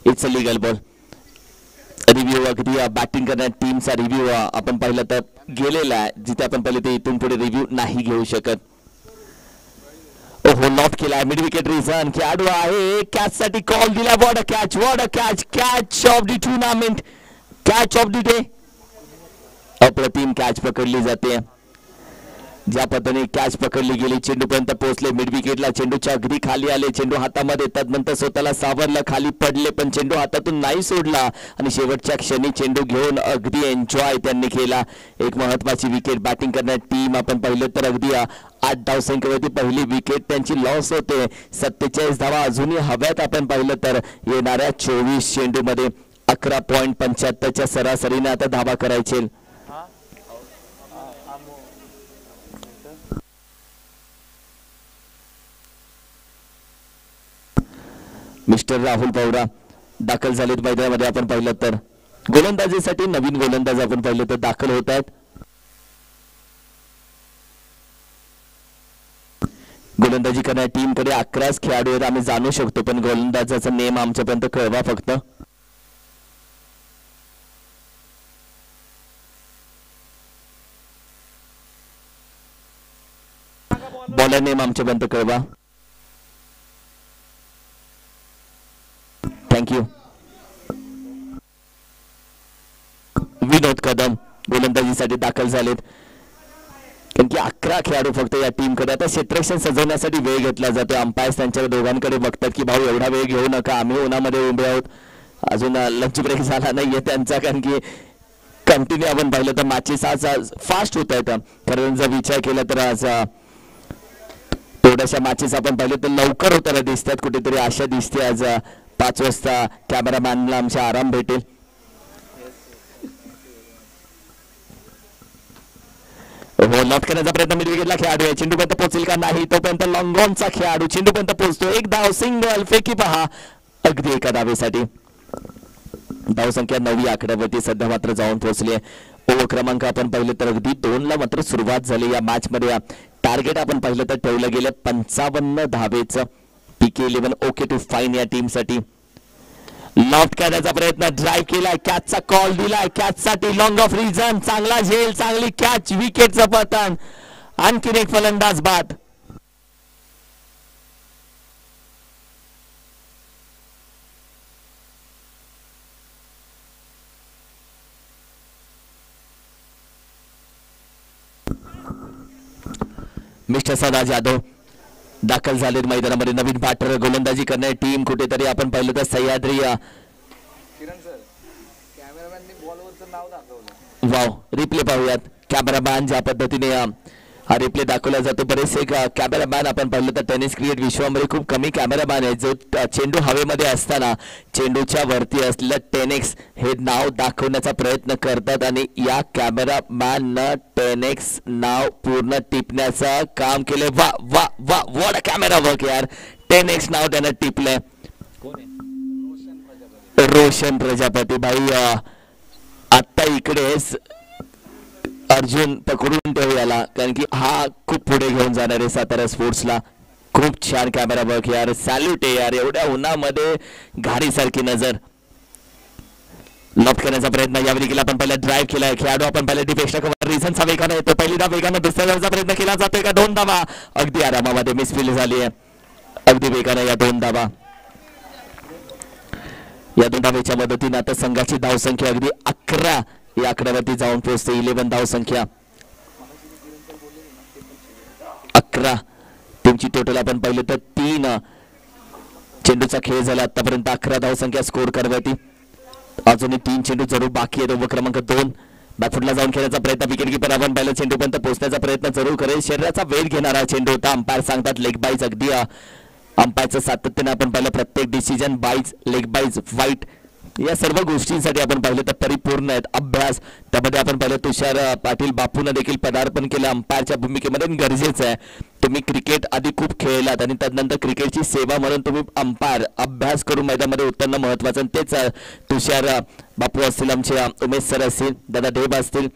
It's a legal ball. Review अगदी बॅटिंग करणाऱ्या टीमचा रिव्ह्यू आपण पाहिलं तर गेलेला आहे, जिथे आपण पाहिलं ते इथून पुढे रिव्ह्यू नाही घेऊ शकत. ओहो लॉट केलाय मिड विकेट रिझन. खेळाडू आहे कॅच साठी कॉल दिला. What a catch catch of the tournament, catch of the day. अप्रतिम कॅच पकडली जाते. ज्या पद्धतीने कॅच पकडली गेली, चेंडूपर्यंत पोहोचले मिड विकेटला, चेंडूच्या अगदी खाली आले, चेंडू हातामध्ये तदनंतर स्वतःला सावरलं, खाली पडले पण चेंडू हातातून नाही सोडला आणि शेवटच्या क्षणी चेंडू घेऊन अगदी एन्जॉय त्यांनी केला. एक महत्वाची विकेट बॅटिंग करणारी टीम आपण पाहिलं तर अगदी 8 धावसंख्येवरती पहिली विकेट त्यांची लॉस होते. 47 धावा अजूनही हव्यात. आपण पाहिलं तर येणाऱ्या 24 चेंडूमध्ये 11.75च्या सरासरीने आता धावा करायचे. मिस्टर राहुल पौडा दाखल झालेत मैदानामध्ये. आपण पाहिलं तर गोलंदाजीसाठी नवीन गोलंदाज आपण पाहिलं तर दाखल होत आहेत. गोलंदाजी करणाऱ्या टीम कडे 11 खेळाडू आहेत आम्ही जाणू शकतो, पण गोलंदाजाचा नेम आमच्यापर्यंत कळवा फक्त. बॉलर नेम आमच्यापर्यंत कळवा. थँक्यू. विनोद कदम गोलंदाजीसाठी दाखल झालेत. कारण की 11 खेळाडू फक्त या टीम कडे. आता क्षेत्ररक्षण सजवण्यासाठी वेळ घेतला जातो. अंपायर्स त्यांच्या दोघांकडे बघतात की भाऊ एवढा वेळ घेऊ नका, आम्ही उन्हामध्ये उभे आहोत. अजून लंच ब्रेक झाला नाहीये त्यांचा, कारण की कंटिन्यू आपण पाहिलं तर मॅचेस आज फास्ट होत आहेत. कारण जर विचार केला तर आज थोड्याशा मॅचेस आपण पाहिलं तर लवकर होताना दिसतात. कुठेतरी आशा दिसते आज 5 वाजता कॅमेरामॅनला आमच्या आराम भेटेल. हो लॉट करण्याचा प्रयत्न मिड विकेटला खेळाडू आहे. चेंडूपर्यंत पोहोचेल का नाही, तोपर्यंत लॉंग ऑनचा खेळाडू चेंडूपर्यंत पोहोचतो. एक धाव सिंगल फेकी पहा अगदी एका धावेसाठी. धावसंख्या 9 आकड्यावरती सध्या मात्र जाऊन पोहोचली आहे. ओव्हर क्रमांक आपण पाहिलं तर अगदी 2 ला मात्र सुरुवात झाली या मॅच मध्ये. टार्गेट आपण पाहिलं तर ठेवलं गेलं 55 धावेचं. PK11 ओके टू फाईन या टीम साठी. लॉफ्ट करण्याचा प्रयत्न, ड्राईव्ह केलाय, कॅचचा कॉल दिलाय, कॅच साठी लॉंग ऑफ रिझन, चांगला झेल, चांगली कॅच, विकेटचं पतन, आणखीन एक फलंदाज बाद. मिस्टर सदाज यादव दाखल झालेत मैदानामध्ये. नवीन बॅटर गोलंदाजी करणारी टीम कुठेतरी आपण पाहिलं तर सह्याद्री. वाव रिप्ले पाहूयात. कॅमेरामॅन ज्या पद्धतीने हा रिप्ले दाखवला जातो. बरेचसे कॅमेरामॅन आपण पाहिलं तर टेनिस क्रिकेट विश्वामध्ये खूप कमी कॅमेरामॅन आहेत जो चेंडू हवेमध्ये असताना चेंडूच्या वरती असलेलं 10x हे नाव दाखवण्याचा प्रयत्न करतात आणि या कॅमेरामॅननं 10x नाव पूर्ण टिपण्याचं काम केले. वा वा वा वॉट अ कॅमेरा वर्क यार. 10x नाव त्यानं टिपलंय. रोशन प्रजापती भाई. आता इकडेच अर्जुन पकडून ठेव याला, कारण की हा खूप पुढे घेऊन जाणार आहे सातारा स्पोर्ट्सला. खूप छान कॅमेरा वर्क यार. सॅल्यूट आहे यार. एवढ्या उन्हामध्ये घारीसारखी नजर. लॉफ्ट करण्याचा प्रयत्न यावेळी केला. आपण पहिला ड्राईव्ह केलाय. खेळाडू आपण पहिल्या डिफेक्शन कव्हर रिझनचा वेगानं येतो. पहिली धाव वेगानं, दुसऱ्या धावचा प्रयत्न केला जातोय का? 2 धावा अगदी आरामामध्ये मिसफील्ड झाली आहे. अगदी वेगानं या 2 धावा. या 2 धावेच्या मदतीने आता संघाची धावसंख्या अगदी 11 या आकड्यावरती जाऊन पोहोचते. 11 धावसंख्या. 11 टीमची टोटल आपण पाहिलं तर 3 चेंडूचा खेळ झाला आतापर्यंत. 11 धावसंख्या स्कोर करण्यासाठी अजूनही 3 चेंडू जरूर बाकी आहेत. ओव्हर क्रमांक 2 बॅकफुटला जाऊन खेळण्याचा प्रयत्न. विकेट किपर आपण पाहिलं चेंडूपर्यंत पोहोचण्याचा प्रयत्न जरूर करेल. शरीराचा वेळ घेणारा चेंडू होता. अंपायर सांगतात लेग बाईज. अगदी अंपायरचं सातत्याने आपण पाहिलं प्रत्येक डिसिजन बाईज, लेग बाईज, वाईट या सर्व गोष्टींसाठी आपण पाहिलं तर परिपूर्ण आहेत. अभ्यास त्यामध्ये आपण पाहिलं तुषार पाटील बापूनं देखील पदार्पण केलं अंपायरच्या भूमिकेमध्ये. गरजेचं आहे. तुम्ही क्रिकेट आधी खूप खेळलात आणि त्यानंतर क्रिकेटची सेवा म्हणून तुम्ही अंपायर अभ्यास करून मैदानामध्ये उतरणं महत्वाचं. तेच तुषार बापू असतील, आमचे उमेश सर असतील, दादा देव असतील,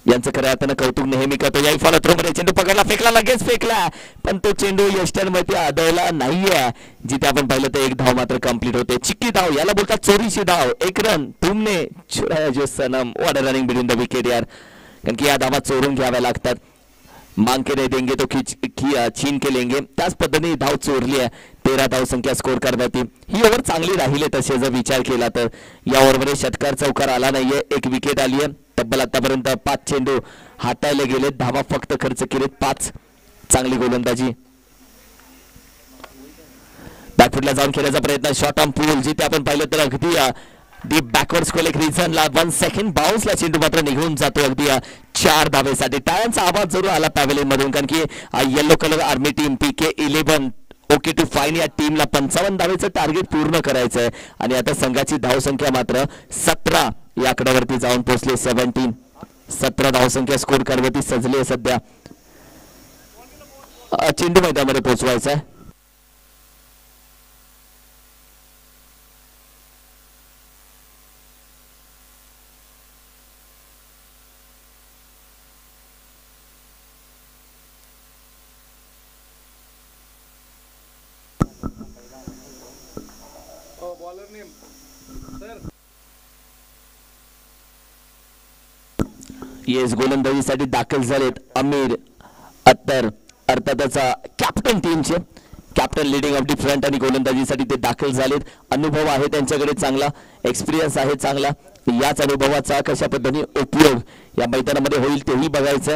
यांचं खऱ्या अर्थानं कौतुक नेहमी करतो. याही फॉलो थ्रो मध्ये चेंडू पकडला, फेकला, लगेच फेकला, पण तो चेंडू यष्टनमध्ये आदळला नाहीये. जिथे आपण पाहिलं तर एक धाव मात्र कंप्लीट होते. चिक्की धाव, याला बोलतात चोरीची धाव. एक रन तुमने चुराया जो Sanam. What a running between the wicket यार. कारण की या धावा चोरून घ्याव्या लागतात. मांग के नहीं देंगे तो छीन के लेंगे. त्याच पद्धतीने धाव चोरली आहे. 13 धाव संख्या स्कोर करण्यात. ही ओव्हर चांगली राहिली तसे जर विचार केला तर. या ओव्हरमध्ये षटकार चौकार आला नाहीये. एक विकेट आली आहे. तब्बल आतापर्यंत 5 चेंडू हाताळले गेले, धावा फक्त खर्च केले 5. चांगली गोलंदाजी. बॅकफुटला जाऊन खेळण्याचा प्रयत्न, शॉट ऑन पूल. जिथे आपण पाहिलं तर अगदी डीप बॅकवर्ड स्कोल एक रिझनला 1 सेकंड बाउन्सला चेंडू मात्र निघून जातो अगदी 4 धावेसाठी. टाळ्यांचा आवाज जरूर आला पॅव्हेलियन मधून, कारण की yellow colour army team PK11 okay to fine या टीमला 55 धावेचं टार्गेट पूर्ण करायचं आहे. आणि आता संघाची धावसंख्या मात्र 17 या आकड्यावरती जाऊन पोहोचले. 17 धावसंख्या स्कोर करवरती सजली आहे सध्या. चेंडू मैदानामध्ये पोहोचवायचा आहे. येस, गोलंदाजीसाठी दाखल झालेत अमीर अत्तर, अर्थातच कॅप्टन टीमचे captain leading of the front. आणि गोलंदाजीसाठी ते दाखल झालेत. अनुभव आहे त्यांच्याकडे चांगला, एक्सपिरियन्स आहे चांगला. याच अनुभवाचा कशा पद्धतीने उपयोग या मैदानामध्ये होईल तेही बघायचं.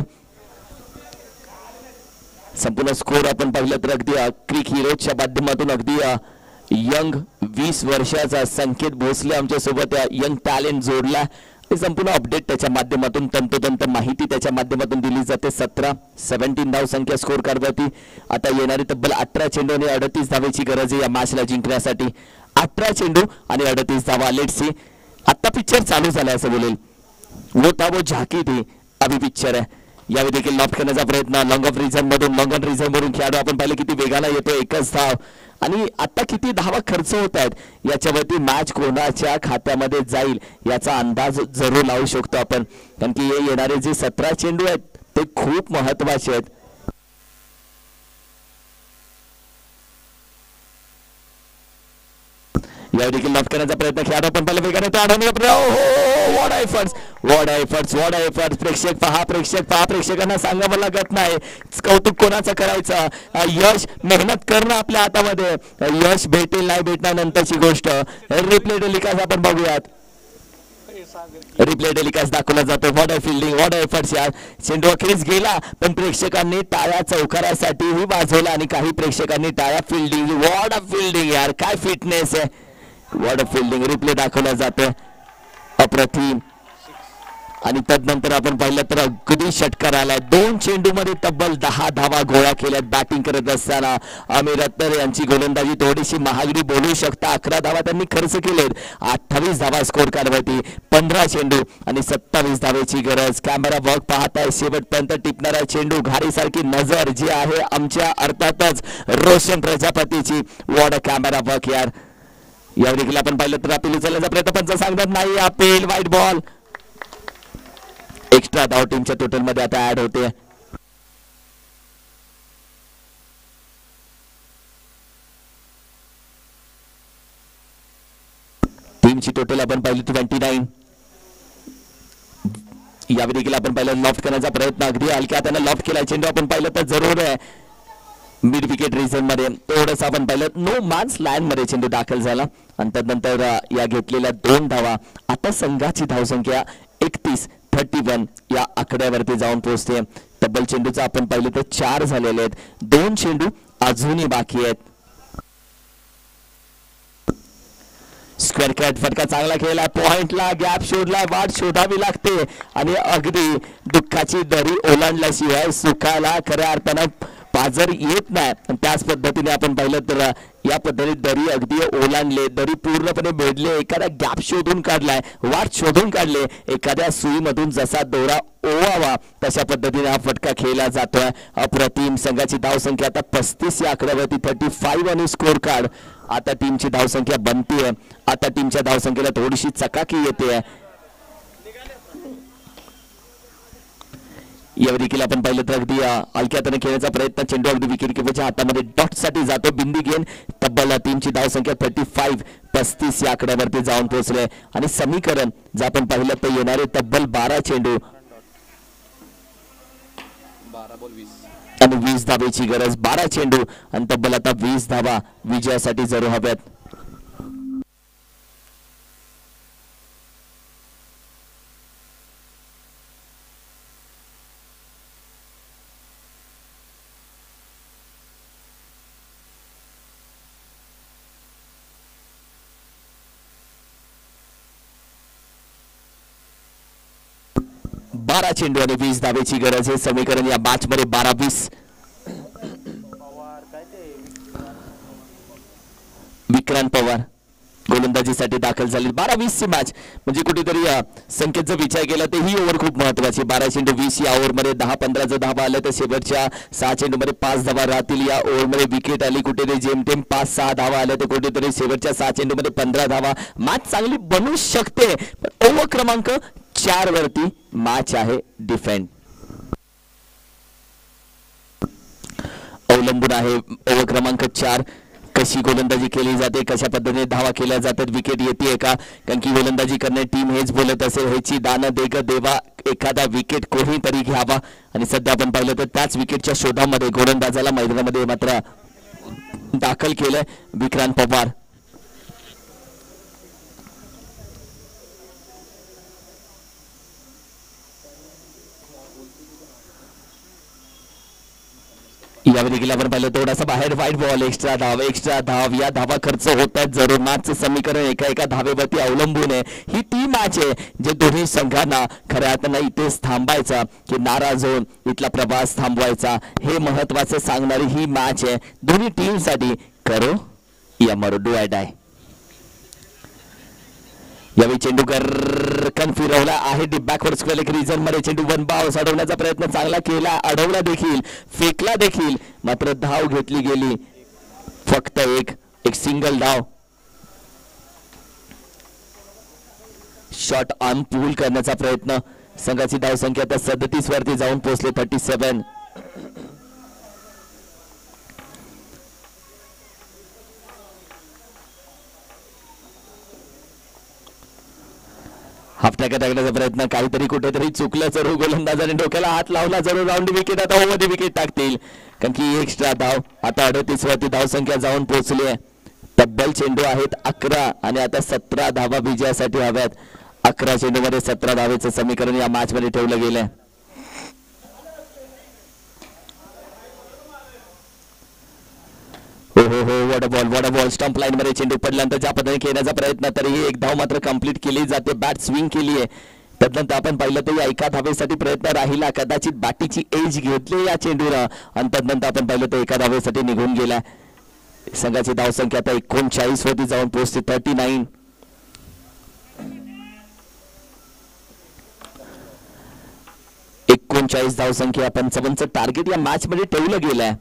संपूर्ण स्कोर आपण पाहिलं तर अगदी क्रिक हिरोजच्या माध्यमातून अगदी यंग 20 वर्षाचा संकेत भोसले आमच्या सोबत यंग टॅलेंट जोडला. संपूर्ण अपडेट त्याच्या माध्यमातून तंतोतंत माहिती त्याच्या माध्यमातून दिली जाते. 17 धाव संख्या स्कोर करवती. आता येणारे तब्बल 18 चेंडू आणि 38 धावेची गरज आहे या मॅचला जिंकण्यासाठी. 18 चेंडू आणि 38 धावा. Let's see. आता पिक्चर चालू झालाय असं बोलेल. वो था वो झाकी थी, अभी पिक्चर आहे. यावेळी देखील लॉफ्ट करण्याचा प्रयत्न लॉंग ऑफ रिझन मधून खेळाडू आपण पाहिलं किती वेगाला येतो. 1च धाव. आणि आता किती धावा खर्च होत आहेत याच्यावरती मॅच कोणाच्या खात्यामध्ये जाईल याचा अंदाज जरूर लावू शकतो आपण. कारण की हे येणारे जे 17 चेंडू आहेत ते खूप महत्वाचे आहेत. यावेळी देखील लॉफ्ट करण्याचा प्रयत्न खेळाडू आपण पाहिलं वेगाने तो आढळून. What efforts. प्रेक्षक पहा. प्रेक्षकांना सांगावं लागत नाही कौतुक कोणाचं करायचं. यश मेहनत करणं आपल्या हातामध्ये. यश भेटेल नाही भेटणार नंतरची गोष्ट. रिप्ले टेलिकास्ट आपण बघूयात. रिप्ले टेलिकास्ट दाखवला जातो. What a fielding, what a efforts यार. चेंडू अखेरीस गेला पण प्रेक्षकांनी टाळ्या चौकारासाठीही वाजवला आणि काही प्रेक्षकांनी टाळ्या फिल्डिंग. वॉट अ फिल्डिंग यार, काय फिटनेस आहे. What a fielding. रिप्ले दाखवला जातो. अप्रतिम. आणि तदनंतर आपण पाहिलं तर अगदी षटकार आलाय. 2 चेंडू मध्ये तब्बल 10 धावा गोळा केल्यात. बॅटिंग करत असताना अमीर अत्तर यांची गोलंदाजी थोडीशी महागडी बोलू शकता. 11 धावा त्यांनी खर्च केलेत. 28 धावा स्कोर करवती. 15 चेंडू आणि 27 धावेची गरज. कॅमेरा वर्क पाहताय. शेवटपर्यंत टिपणारा चेंडू. घारीसारखी नजर जी आहे आमच्या अर्थातच रोशन प्रजापतीची. वॉट अ कॅमेरा वर्क यार. यावेळी देखील आपण पाहिलं तर अपील उचलण्याचा प्रयत्न पंच सांगतात नाही. Appeal white ball. एक्स्ट्रा धाव टीमच्या टोटल मध्ये आता ऍड होते. टीमची टोटल आपण पाहिली 29. यावेळी देखील आपण पाहिलं लॉफ्ट करण्याचा प्रयत्न अगदी हलक्या हाताने लॉफ्ट केला. चेंडू आपण पाहिलं तर जरूर आहे मिड विकेट रिजन मध्ये. थोडंसं आपण पाहिलं नो मॅन्स लँड मध्ये चेंडू दाखल झाला. आणि त्यानंतर या घेतलेल्या 2 धावा. आता संघाची धावसंख्या 31 या आकड्यावरती जाऊन पोहोचते. तब्बल चेंडूचा आपण पाहिलं तर 4 झालेले आहेत. 2 चेंडू अजूनही बाकी आहेत. स्क्वेअर कॅट फटका चांगला खेळला. पॉइंटला गॅप शोधला. वाट शोधावी लागते आणि अगदी दुःखाची दरी ओलांडल्याशिवाय सुखाला खऱ्या अर्थानं पाजर येत नाही. त्याच पद्धतीने आपण पाहिलं तर या पद्धतीने दरी अगदी ओलांडले. दरी पूर्णपणे भेदले. एखादा गॅप शोधून काढलाय. वाट शोधून काढले. एखाद्या सुईमधून जसा दोरा ओवावा तशा पद्धतीने हा फटका खेळला जातोय. अप्रतिम. संघाची धावसंख्या आता 35 या आकड्यावरती 35 आणि स्कोर कार्ड. आता टीमची धावसंख्या बनतेय. आता टीमच्या धावसंख्येला थोडीशी चकाकी येते. यावर देखील आपण पाहिलं तर अगदी हलक्या हाताने खेळण्याचा प्रयत्न, चेंडू अगदी विकेट किपरच्या हातामध्ये डॉट साठी जातो, बिंदी गेन. तब्बल टीमची धाव संख्या 35 या आकड्यावरती जाऊन पोहोचले आणि समीकरण जर आपण पाहिलं तर येणारे तब्बल 12 चेंडू आणि 20 धावेची गरज. 12 चेंडू आणि तब्बल आता 20 धावा विजयासाठी जरूर हव्यात. बारा चेंडू आणि 20 धावेची गरज. हे समीकरण या मॅच मध्ये 12-20. विक्रांत पवार गोलंदाजीसाठी दाखल झाले. 12-20 ची मॅच म्हणजे कुठेतरी संख्येचा विचार केला तर ही ओव्हर खूप महत्वाची. 12 चेंडू 20 या ओव्हरमध्ये 10-15 जर धावा आल्या तर शेवटच्या 6 चेंडूमध्ये 5 धावा राहतील. या ओव्हरमध्ये विकेट आली कुठेतरी जेमतेम 5-6 धावा आल्या तर कुठेतरी शेवटच्या 6 चेंडूमध्ये 15 धावा. मॅच चांगली बनू शकते पण ओव्हर क्रमांक 4 वरती मॅच आहे डिफेंड अवलंबून आहे. ओव्हर क्रमांक 4 कशी गोलंदाजी केली जाते, कशा पद्धतीने धावा केल्या जातात, विकेट येते का, कारण की गोलंदाजी करणे टीम हेच बोलत असेल ह्याची दानं देग देवा, एखादा विकेट कोणीतरी घ्यावा. आणि सध्या आपण पाहिलं तर त्याच विकेटच्या शोधामध्ये गोलंदाजाला मैदानामध्ये मात्र दाखल केलंय विक्रांत पवार. यावर देखील आपण पाहिलं थोडासा बाहेर वाईट बॉल, एक्स्ट्रा धाव या धावा खर्च होत आहेत जरूर. मॅचचं समीकरण एका धावेवरती अवलंबून आहे. ही ती मॅच आहे जे दोन्ही संघांना खऱ्या अर्थानं इथेच थांबायचा की नाराज होऊन इथला प्रवास थांबवायचा हे महत्वाचं सांगणारी ही मॅच आहे दोन्ही टीम साठी. करो या मरो, डू आय डाय. यावेळी चेंडू गरकन फिरवला आहे deep backward square leg region मध्ये. चेंडू वन बाउन्स अडवण्याचा प्रयत्न चांगला केला, अडवला देखील, फेकला देखील, मात्र धाव घेतली गेली फक्त एक सिंगल धाव. शॉट ऑन पूल करण्याचा प्रयत्न. संघाची धाव संख्या आता 37 वरती जाऊन पोहोचले 37. हाफट्याका टाकण्याचा प्रयत्न, काहीतरी कुठेतरी चुकलं जरूर. गोलंदाजाने डोक्याला हात लावला जरूर. राऊंड विकेट आता ओव्हरमध्ये विकेट टाकतील कारण की एक्स्ट्रा धाव. आता 38 वरती धाव संख्या जाऊन पोहोचली आहे. तब्बल चेंडू आहेत 11 आणि आता 17 धावा विजयासाठी हव्यात. 11 चेंडू मध्ये 17 धावेचं समीकरण या मॅच मध्ये ठेवलं गेलंय. हो what a ball. Stump line मध्ये चेंडू पडल्यानंतर ज्या पद्धतीने खेळण्याचा प्रयत्न, तरीही एक धाव मात्र कंप्लीट केली जाते. बॅट स्विंग केली आहे. त्यानंतर आपण पाहिलं तर या एका धावेसाठी प्रयत्न राहिला, कदाचित बॅटीची एज घेतली या चेंडूला आणि त्यानंतर आपण पाहिलं तर एका धावेसाठी निघून गेला. संघाची धाव संख्या आता 39 वरती जाऊन पोहोचते 39. धाव संख्या 55चं टार्गेट या मॅच मध्ये ठेवलं गेलंय.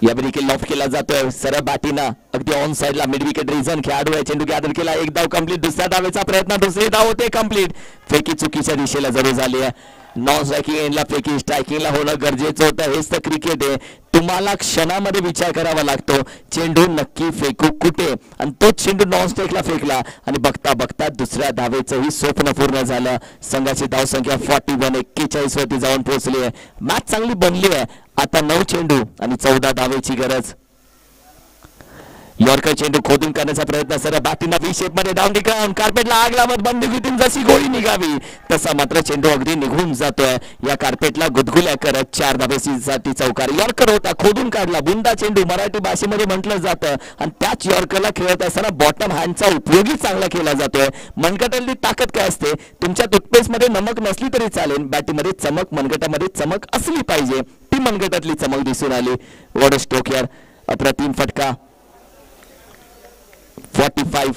यावर देखील लॉफ केला जातोय सरळ बॅटीनं अगदी ऑन साइडला. मिड विकेट रिझन खेळाडू आहे. चेंडू गॅदर केला, एक धाव कंप्लीट. दुसऱ्या धावेचा प्रयत्न, दुसरी धाव होते कंप्लीट. फेकी चुकीच्या दिशेला जरूर झाली आहे. नॉन स्ट्रायकिंग एंडला फेकी स्ट्रायकिंगला होणं गरजेचं होतं. हेच तर क्रिकेट आहे. तुम्हाला क्षणामध्ये विचार करावा लागतो चेंडू नक्की फेकू कुठे, आणि तोच चेंडू नॉन स्ट्राइकला फेकला आणि बघता बघता दुसऱ्या धावेचंही स्वप्न पूर्ण झालं. संघाची धाव संख्या 41 वरती जाऊन पोहोचली आहे. मॅच चांगली बनली आहे. आता 9 चेंडू आणि 14 धावेची गरज. यॉर्कर चेंडू खोदून करण्याचा प्रयत्न, सरळ बॅटीना व्ही शेप मध्ये डाऊन ठिकाण. कार्पेटला आग लावत बंदुकीतून जशी गोळी निघावी तसा मात्र चेंडू अगदी निघून जातोय. या कार्पेटला गुदगुल्या करत 4 धावेसाठी चौकार. यॉर्कर होता, खोदून काढला. बुंदा चेंडू मराठी भाषेमध्ये म्हटलं जातं आणि त्याच यॉर्करला खेळत असताना बॉटम हँडचा उपयोगी चांगला केला जातोय. मनगटातली ताकद काय असते, तुमच्या टूथपेस्ट मध्ये नमक नसली तरी चालेल, बॅटीमध्ये चमक, मनगटामध्ये चमक असली पाहिजे. ती मनगटातली चमक दिसून आली. वॉट स्टोक यार, अप्रतिम फटका. 45.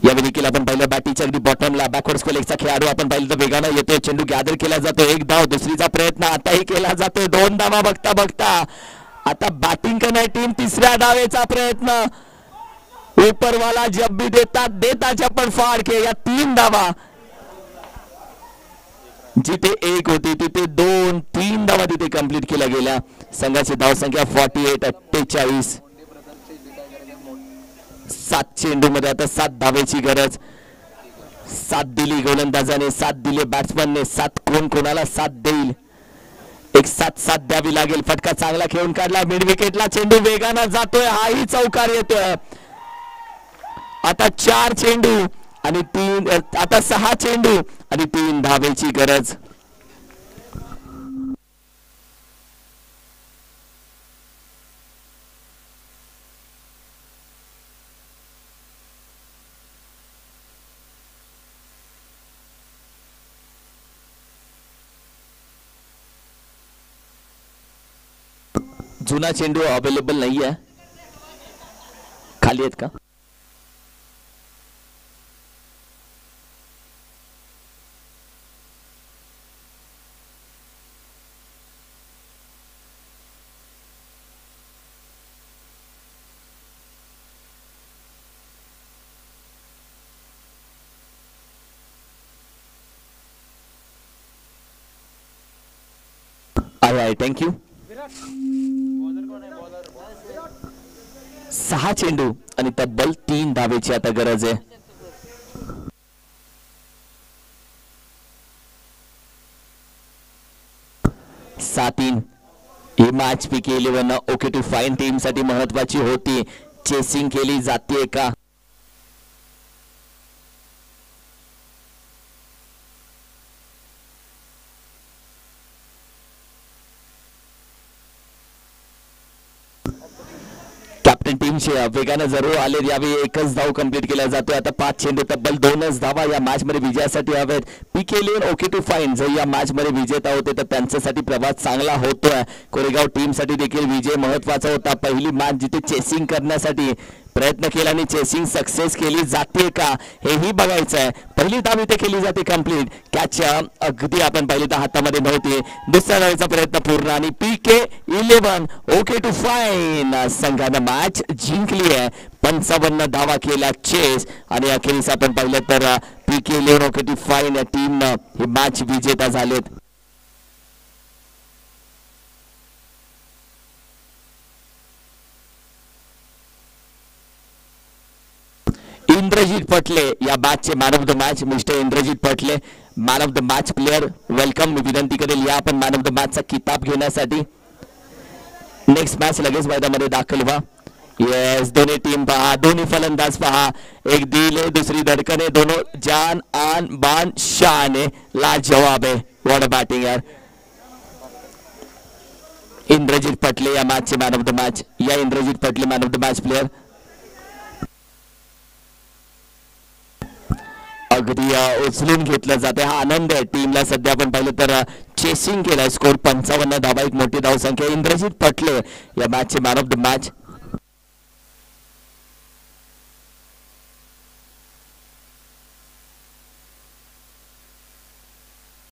यावेळी देखील आपण पाहिलं बॅटीच्या अगदी बॉटमला बॅकवर्ड स्क्वेअर लेगचा खेळाडू आपण पाहिलं तर वेगानं येतोय. चेंडू गॅदर केला जातो. एक धाव, दुसरीचा प्रयत्न आताही केला जातोय. 2 धावा बघता बघता आता बॅटिंग करणारी टीम 3ऱ्या धावेचा प्रयत्न. ऊपर वाला जब भी देता चप्पल फाड़ के. या 3 धावा जिथे 1 होती तिथे 2 3 धावा तिथे कंप्लीट केल्या गेल्या. संघाची धावसंख्या 48-48. 7 चेंडू मध्ये आता 7 धावेची गरज. 7 दिली गोलंदाजाने, 7 दिले बॅट्समनने. 7 कोण कोणाला 7 देईल? एक 7 द्यावी लागेल. फटका चांगला खेळून काढला मिड विकेटला. चेंडू वेगानं जातोय, हाही चौकार येतोय. आता 4 चेंडू आणि 3 आता 6 चेंडू आणि 3 धावेची गरज. जुना चेंडू अवेलेबल नाहीये. खाली आहेत का? आहे. थँक्यू. 6 चेंडू आणि तब्बल 3 धावेची आता गरज आहे. ही match PK11 okay to fine team साठी महत्वाची होती. चेसिंग केली जाते का? कॅप्टन टीमचे वेगानं जरूर आले. यावेळी एकच धाव कंप्लीट केला जातोय. आता 5 चेंडू तब्बल 2च धावा या मॅच मध्ये विजयासाठी हवेत. PK11 ओके टू फाईन जर या मॅच मध्ये विजेता होते तर त्यांच्यासाठी प्रवास चांगला होतोय. कोरेगाव टीम साठी देखील विजय महत्वाचा होता. पहिली मॅच जिथे चेसिंग करण्यासाठी प्रयत्न केला आणि चेसिंग सक्सेस केली जाते का हेही बघायचं आहे. पहिली धाव इथे केली जाते कंप्लीट. कॅच अगदी आपण पहिली तर हातामध्ये नव्हती. दुसऱ्या धावेचा प्रयत्न पूर्ण आणि PK11 ओके टू फाईन संघानं मॅच जिंकली आहे. 55 धावा केल्या चेस आणि अखेरीस आपण पाहिलं तर PK11 ओके टू फाईन या टीमनं ही मॅच विजेता झालेत. इंद्रजीत पटले या मॅचचे man of the match. Mister Indrajeet Patle man of the match player. Welcome. मी विनंती करेल या आपण मॅन ऑफ द मॅचचा किताब घेण्यासाठी. नेक्स्ट मॅच लगेच मैदानामध्ये दाखल व्हा. येस, दोन्ही टीम पहा, दोन्ही फलंदाज पहा. एक दिल है दुसरी धड़कन है. दोनों जान आन बान शान है. लाजवाब है. व्हाट बॅटिंग यार. इंद्रजीत पटले या मॅचचे मॅन ऑफ द मॅच. या Indrajeet Patle man of the match player. अगदी उचलून घेतलं जाते. हा आनंद आहे टीमला. सध्या आपण पाहिलं तर चेसिंग केलं. स्कोर 55 धावा, एक मोठी धावसंख्या. इंद्रजीत पटले या मॅचचे मॅन ऑफ द मॅच.